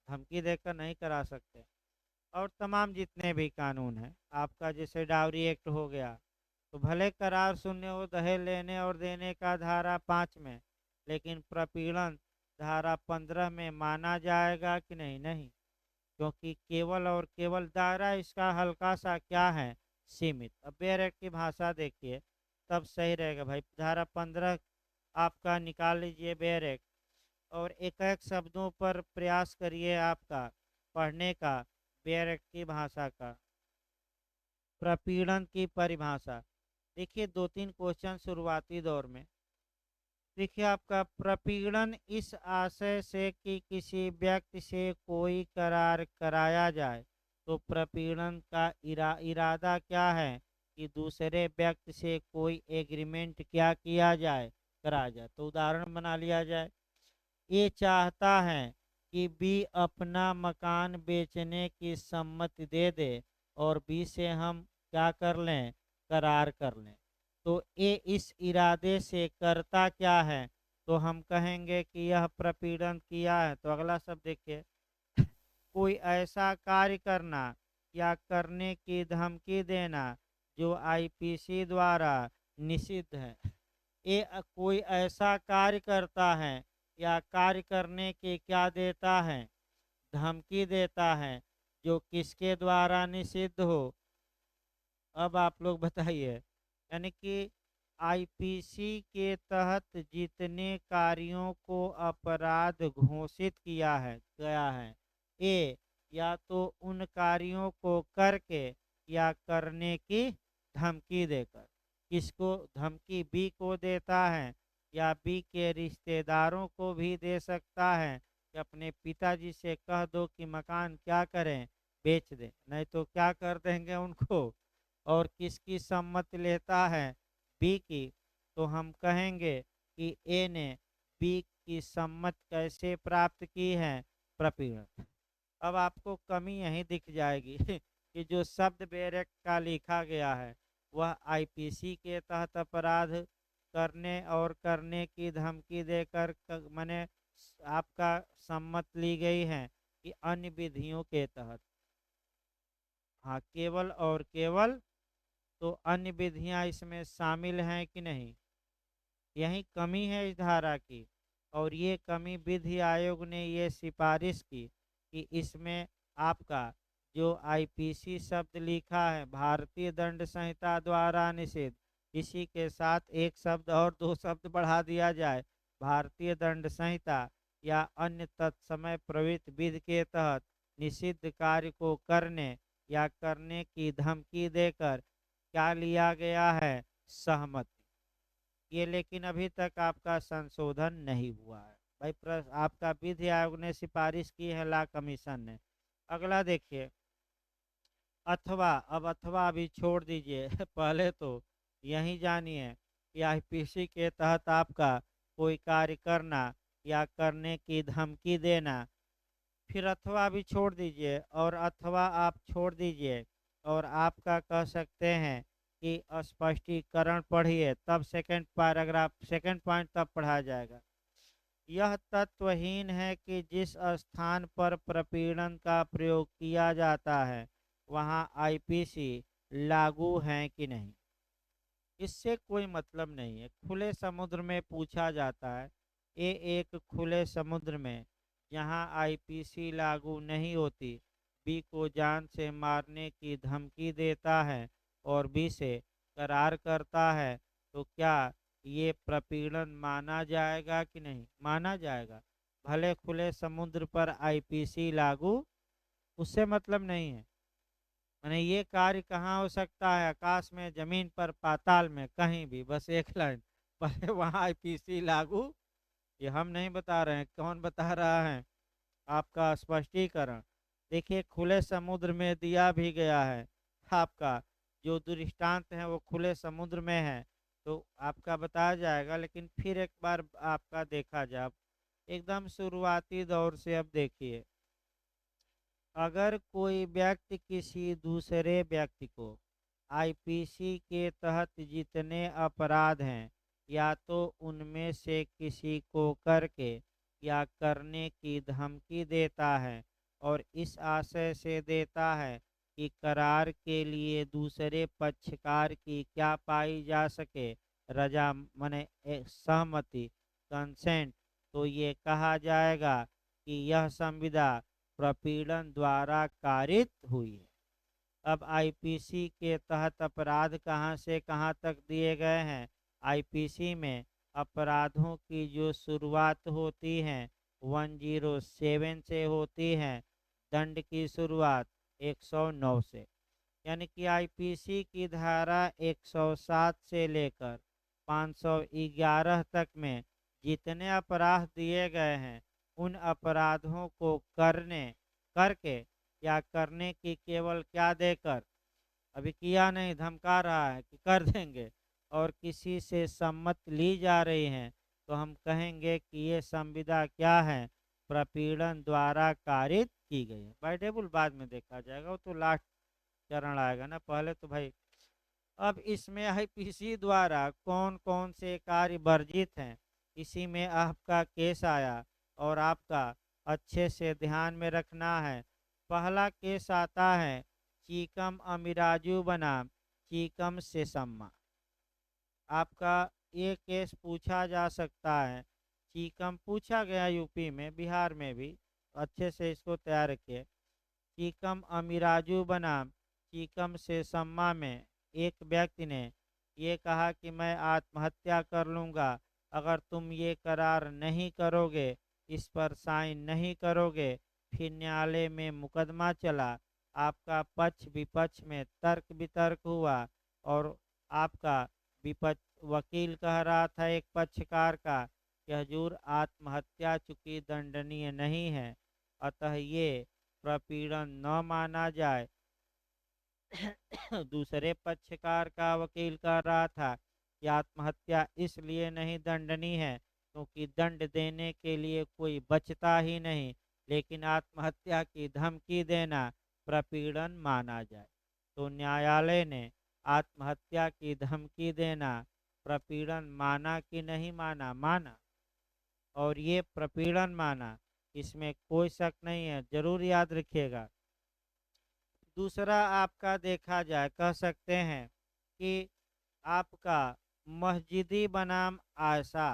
धमकी देकर नहीं करा सकते। और तमाम जितने भी कानून हैं आपका, जैसे डाउरी एक्ट हो गया, तो भले करार शून्य हो दहेज लेने और देने का धारा 5 में, लेकिन प्रपीड़न धारा 15 में माना जाएगा कि नहीं, नहीं। क्योंकि केवल और केवल दायरा इसका हल्का सा क्या है, सीमित। अब बेयर एक्ट की भाषा देखिए तब सही रहेगा भाई। धारा 15 आपका निकाल लीजिए बेयर एक्ट, और एक एक शब्दों पर प्रयास करिए आपका पढ़ने का बेयर एक्ट की भाषा का। प्रपीड़न की परिभाषा देखिए, दो तीन क्वेश्चन शुरुआती दौर में। देखिए आपका प्रपीड़न इस आशय से कि किसी व्यक्ति से कोई करार कराया जाए, तो प्रपीड़न का इरादा क्या है कि दूसरे व्यक्ति से कोई एग्रीमेंट क्या किया जाए, कराया जाए। तो उदाहरण बना लिया जाए, ये चाहता है कि बी अपना मकान बेचने की सम्मति दे दे और बी से हम क्या कर लें, करार कर लें। तो ए इस इरादे से करता क्या है, तो हम कहेंगे कि यह प्रपीड़न किया है। तो अगला शब्द देखिए, कोई ऐसा कार्य करना या करने की धमकी देना जो आईपीसी द्वारा निषिद्ध है। ये कोई ऐसा कार्य करता है या कार्य करने की क्या देता है, धमकी देता है, जो किसके द्वारा निषिद्ध हो। अब आप लोग बताइए, यानी कि आईपीसी के तहत जितने कार्यों को अपराध घोषित किया है गया है, ए या तो उन कार्यों को करके या करने की धमकी देकर, किसको धमकी, बी को देता है, या बी के रिश्तेदारों को भी दे सकता है कि अपने पिताजी से कह दो कि मकान क्या करें, बेच दें, नहीं तो क्या कर देंगे उनको। और किसकी सम्मति लेता है, बी की। तो हम कहेंगे कि ए ने बी की सम्मति कैसे प्राप्त की है, प्रपीड़न। अब आपको कमी यही दिख जाएगी कि जो शब्द बेरेक्ट का लिखा गया है वह आईपीसी के तहत अपराध करने और करने की धमकी देकर माने आपका सम्मत ली गई है कि अन्य विधियों के तहत। हाँ, केवल और केवल, तो अन्य विधियां इसमें शामिल हैं कि नहीं, यही कमी है इस धारा की। और ये कमी विधि आयोग ने ये सिफारिश की कि इसमें आपका जो आईपीसी शब्द लिखा है भारतीय दंड संहिता द्वारा निषेध, इसी के साथ एक शब्द और दो शब्द बढ़ा दिया जाए, भारतीय दंड संहिता या अन्य तत्समय प्रवृत्त विधि के तहत निषिद्ध कार्य को करने या करने की धमकी देकर क्या लिया गया है, सहमति। ये लेकिन अभी तक आपका संशोधन नहीं हुआ है भाई। आपका विधि आयोग ने सिफारिश की है, लॉ कमीशन ने। अगला देखिए, अथवा। अब अथवा अभी छोड़ दीजिए पहले तो यही जानिए कि आईपीसी के तहत आपका कोई कार्य करना या करने की धमकी देना, फिर अथवा भी छोड़ दीजिए और अथवा आप छोड़ दीजिए और आपका कह सकते हैं कि स्पष्टीकरण पढ़िए, तब सेकंड पैराग्राफ सेकंड पॉइंट तब पढ़ा जाएगा। यह तत्वहीन है कि जिस स्थान पर प्रपीड़न का प्रयोग किया जाता है वहाँ आईपीसी लागू है कि नहीं। इससे कोई मतलब नहीं है। खुले समुद्र में पूछा जाता है, ए एक खुले समुद्र में जहाँ आईपीसी लागू नहीं होती, बी को जान से मारने की धमकी देता है और बी से करार करता है, तो क्या ये प्रपीड़न माना जाएगा कि नहीं? माना जाएगा। भले खुले समुद्र पर आईपीसी लागू, उससे मतलब नहीं है। मैंने ये कार्य कहाँ हो सकता है, आकाश में, जमीन पर, पाताल में, कहीं भी, बस एक लाइन भले वहाँ आईपीसी लागू। ये हम नहीं बता रहे हैं, कौन बता रहा है? आपका स्पष्टीकरण देखिए, खुले समुद्र में दिया भी गया है। आपका जो दृष्टांत है वो खुले समुद्र में है, तो आपका बताया जाएगा। लेकिन फिर एक बार आपका देखा जाए, एकदम शुरुआती दौर से अब देखिए, अगर कोई व्यक्ति किसी दूसरे व्यक्ति को आईपीसी के तहत जितने अपराध हैं या तो उनमें से किसी को करके या करने की धमकी देता है और इस आशय से देता है कि करार के लिए दूसरे पक्षकार की क्या पाई जा सके, रजा मने सहमति, कंसेंट, तो ये कहा जाएगा कि यह संविदा प्रपीड़न द्वारा कारित हुई है। अब आईपीसी के तहत अपराध कहाँ से कहाँ तक दिए गए हैं? आईपीसी में अपराधों की जो शुरुआत होती है 107 से होती है, दंड की शुरुआत 109 से। यानी कि आईपीसी की धारा 107 से लेकर 511 तक में जितने अपराध दिए गए हैं, उन अपराधों को करके या करने की केवल क्या देकर, अभी किया नहीं, धमका रहा है कि कर देंगे, और किसी से सम्मत ली जा रही है, तो हम कहेंगे कि ये संविदा क्या है, प्रपीड़न द्वारा कारित की गई है। बाय टेबल बाद में देखा जाएगा, वो तो लास्ट चरण आएगा ना, पहले तो भाई। अब इसमें आईपीसी द्वारा कौन कौन से कार्य वर्जित हैं, इसी में आपका केस आया और आपका अच्छे से ध्यान में रखना है। पहला केस आता है चीकम अमीराजू बनाम चीकम सेसम्मा। आपका ये केस पूछा जा सकता है, चीकम पूछा गया यूपी में, बिहार में भी, अच्छे से इसको तैयार रखिए। चीकम अमीराजू बनाम चीकम सेसम्मा में एक व्यक्ति ने ये कहा कि मैं आत्महत्या कर लूँगा अगर तुम ये करार नहीं करोगे, इस पर साइन नहीं करोगे। फिर न्यायालय में मुकदमा चला, आपका पक्ष विपक्ष में तर्क वितर्क हुआ और आपका विपक्ष वकील कह रहा था एक पक्षकार का कि हजूर आत्महत्या चूंकि दंडनीय नहीं है, अतः ये प्रपीड़न न माना जाए। दूसरे पक्षकार का वकील कह रहा था कि आत्महत्या इसलिए नहीं दंडनीय है क्योंकि दंड देने के लिए कोई बचता ही नहीं, लेकिन आत्महत्या की धमकी देना प्रपीड़न माना जाए। तो न्यायालय ने आत्महत्या की धमकी देना प्रपीड़न माना कि नहीं माना? माना। और ये प्रपीड़न माना, इसमें कोई शक नहीं है, जरूर याद रखिएगा। दूसरा आपका देखा जाए, कह सकते हैं कि आपका मस्जिदी बनाम आयशा,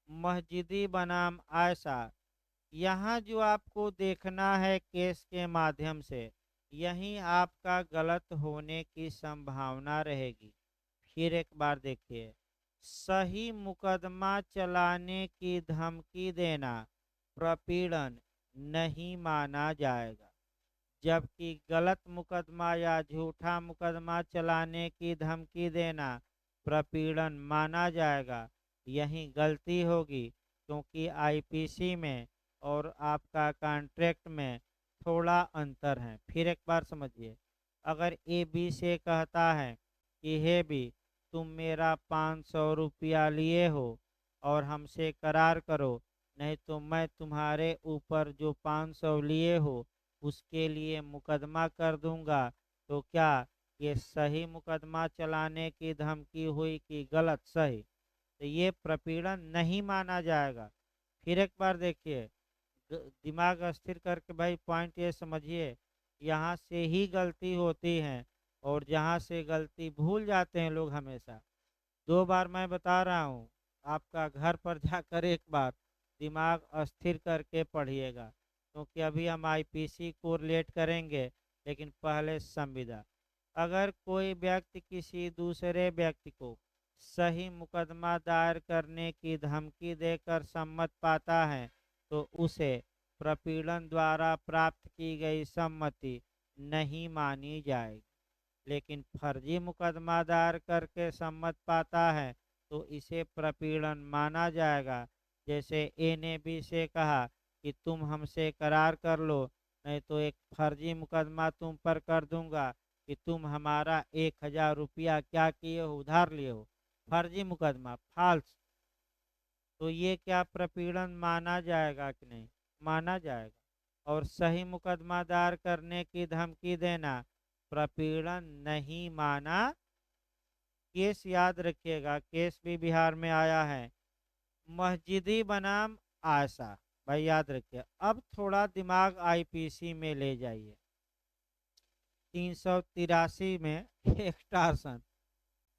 मस्जिदी बनाम आयशा, यहाँ जो आपको देखना है केस के माध्यम से, यहीं आपका गलत होने की संभावना रहेगी। फिर एक बार देखिए, सही मुकदमा चलाने की धमकी देना प्रपीड़न नहीं माना जाएगा, जबकि गलत मुकदमा या झूठा मुकदमा चलाने की धमकी देना प्रपीड़न माना जाएगा। यही गलती होगी, क्योंकि आईपीसी में और आपका कॉन्ट्रैक्ट में थोड़ा अंतर है। फिर एक बार समझिए, अगर ए बी से कहता है कि हे बी, तुम मेरा 500 रुपया लिए हो और हमसे करार करो, नहीं तो मैं तुम्हारे ऊपर जो 500 लिए हो उसके लिए मुकदमा कर दूंगा, तो क्या ये सही मुकदमा चलाने की धमकी हुई कि गलत? सही। तो ये प्रपीड़न नहीं माना जाएगा। फिर एक बार देखिए, दिमाग स्थिर करके भाई पॉइंट ये समझिए, यहाँ से ही गलती होती है और जहाँ से गलती भूल जाते हैं लोग हमेशा। 2 बार मैं बता रहा हूँ, आपका घर पर जाकर एक बार दिमाग अस्थिर करके पढ़िएगा, क्योंकि अभी हम आईपीसी को रिलेट करेंगे, लेकिन पहले संविदा। अगर कोई व्यक्ति किसी दूसरे व्यक्ति को सही मुकदमा दायर करने की धमकी देकर सम्मत पाता है, तो उसे प्रपीड़न द्वारा प्राप्त की गई सम्मति नहीं मानी जाएगी। लेकिन फर्जी मुकदमा दायर करके सम्मत पाता है तो इसे प्रपीड़न माना जाएगा। जैसे ए ने बी से कहा कि तुम हमसे करार कर लो, नहीं तो एक फर्जी मुकदमा तुम पर कर दूंगा कि तुम हमारा 1000 रुपया क्या किए हो, उधार लिए हो। फर्जी मुकदमा, फाल्स। तो ये क्या प्रपीड़न माना जाएगा कि नहीं? माना जाएगा। और सही मुकदमा दायर करने की धमकी देना प्रपीड़न नहीं माना। केस याद रखिएगा, केस भी बिहार में आया है, मस्जिदी बनाम आयशा। भाई याद रखिए। अब थोड़ा दिमाग आईपीसी में ले जाइए। 383 में एक्सटॉर्शन।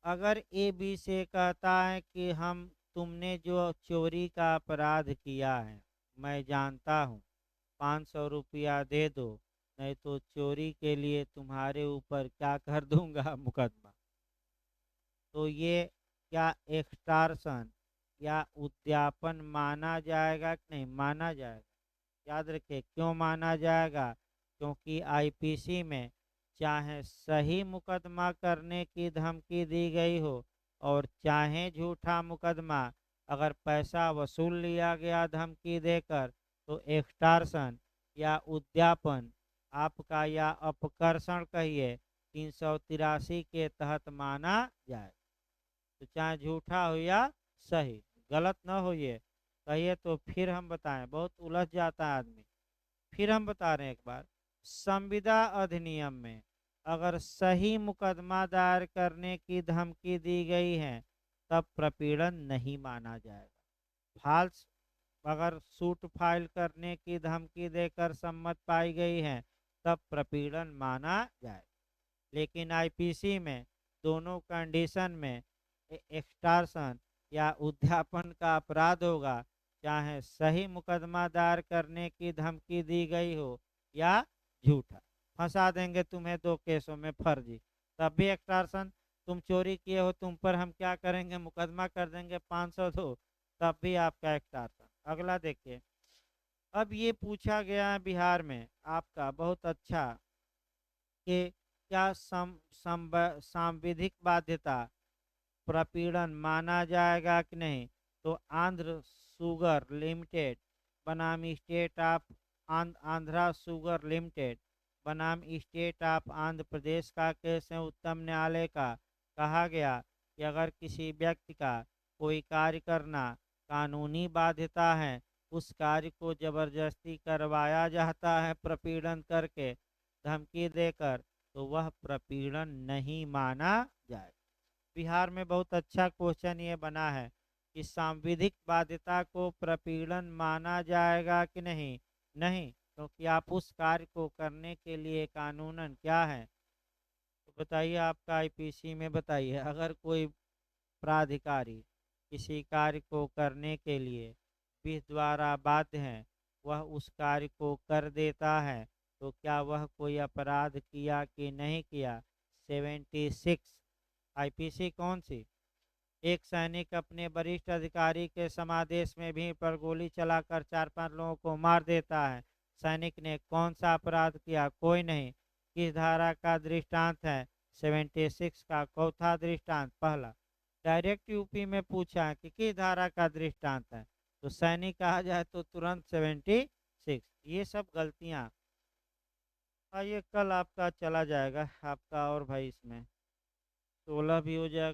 अगर ए बी से कहता है कि हम तुमने जो चोरी का अपराध किया है मैं जानता हूँ, 500 रुपया दे दो, नहीं तो चोरी के लिए तुम्हारे ऊपर क्या कर दूंगा, मुकदमा। तो ये क्या एक्सटॉर्शन या उद्यापन माना जाएगा कि नहीं? माना जाएगा। याद रखिए क्यों माना जाएगा, क्योंकि आईपीसी में चाहे सही मुकदमा करने की धमकी दी गई हो और चाहे झूठा मुकदमा, अगर पैसा वसूल लिया गया धमकी देकर, तो एक्सटॉर्शन या उद्यापन आपका या अपकर्षण कहिए 383 के तहत माना जाए। तो चाहे झूठा हो या सही, गलत न हो ये कहिए तो फिर हम बताएं, बहुत उलझ जाता है आदमी। फिर हम बता रहे हैं एक बार, संविदा अधिनियम में अगर सही मुकदमा दायर करने की धमकी दी गई है तब प्रपीड़न नहीं माना जाएगा। फाल्स, अगर सूट फाइल करने की धमकी देकर सम्मत पाई गई है तब प्रपीड़न माना जाए। लेकिन आईपीसी में दोनों कंडीशन में एक्सटॉर्शन या उद्यापन का अपराध होगा, चाहे सही मुकदमा दायर करने की धमकी दी गई हो या झूठा। फंसा देंगे तुम्हें 2 केसों में फर्जी, तब भी एक्सटॉर्शन। तुम चोरी किए हो, तुम पर हम क्या करेंगे, मुकदमा कर देंगे, 500 दो, तब भी आपका एक्सटॉर्शन। अगला देखिए, अब ये पूछा गया है बिहार में आपका बहुत अच्छा, कि क्या सांविधिक बाध्यता प्रपीड़न माना जाएगा कि नहीं? तो आंध्र शुगर लिमिटेड बनाम state of Andhra sugar limited बनाम स्टेट ऑफ आंध्र प्रदेश का केस है उच्चतम न्यायालय का। कहा गया कि अगर किसी व्यक्ति का कोई कार्य करना कानूनी बाध्यता है, उस कार्य को जबरदस्ती करवाया जाता है प्रपीड़न करके, धमकी देकर, तो वह प्रपीड़न नहीं माना जाए। बिहार में बहुत अच्छा क्वेश्चन ये बना है कि सांविधिक बाध्यता को प्रपीड़न माना जाएगा कि नहीं? नहीं, क्योंकि आप उस कार्य को करने के लिए कानूनन क्या है? तो बताइए, आपका आईपीसी में बताइए, अगर कोई प्राधिकारी किसी कार्य को करने के लिए विधि द्वारा बाध्य हैं, वह उस कार्य को कर देता है तो क्या वह कोई अपराध किया कि नहीं किया। 76 आईपीसी कौन सी। एक सैनिक अपने वरिष्ठ अधिकारी के समादेश में भीड़ पर गोली चलाकर 4-5 लोगों को मार देता है। सैनिक ने कौन सा अपराध किया। कोई नहीं। किस धारा का दृष्टांत है। 76 का चौथा दृष्टांत पहला। डायरेक्ट यूपी में पूछा कि किस धारा का दृष्टांत है तो सैनिक कहा जाए तो तुरंत 76। ये सब गलतियां। ये कल आपका चला जाएगा आपका और भाई इसमें 16 भी हो जाएगा।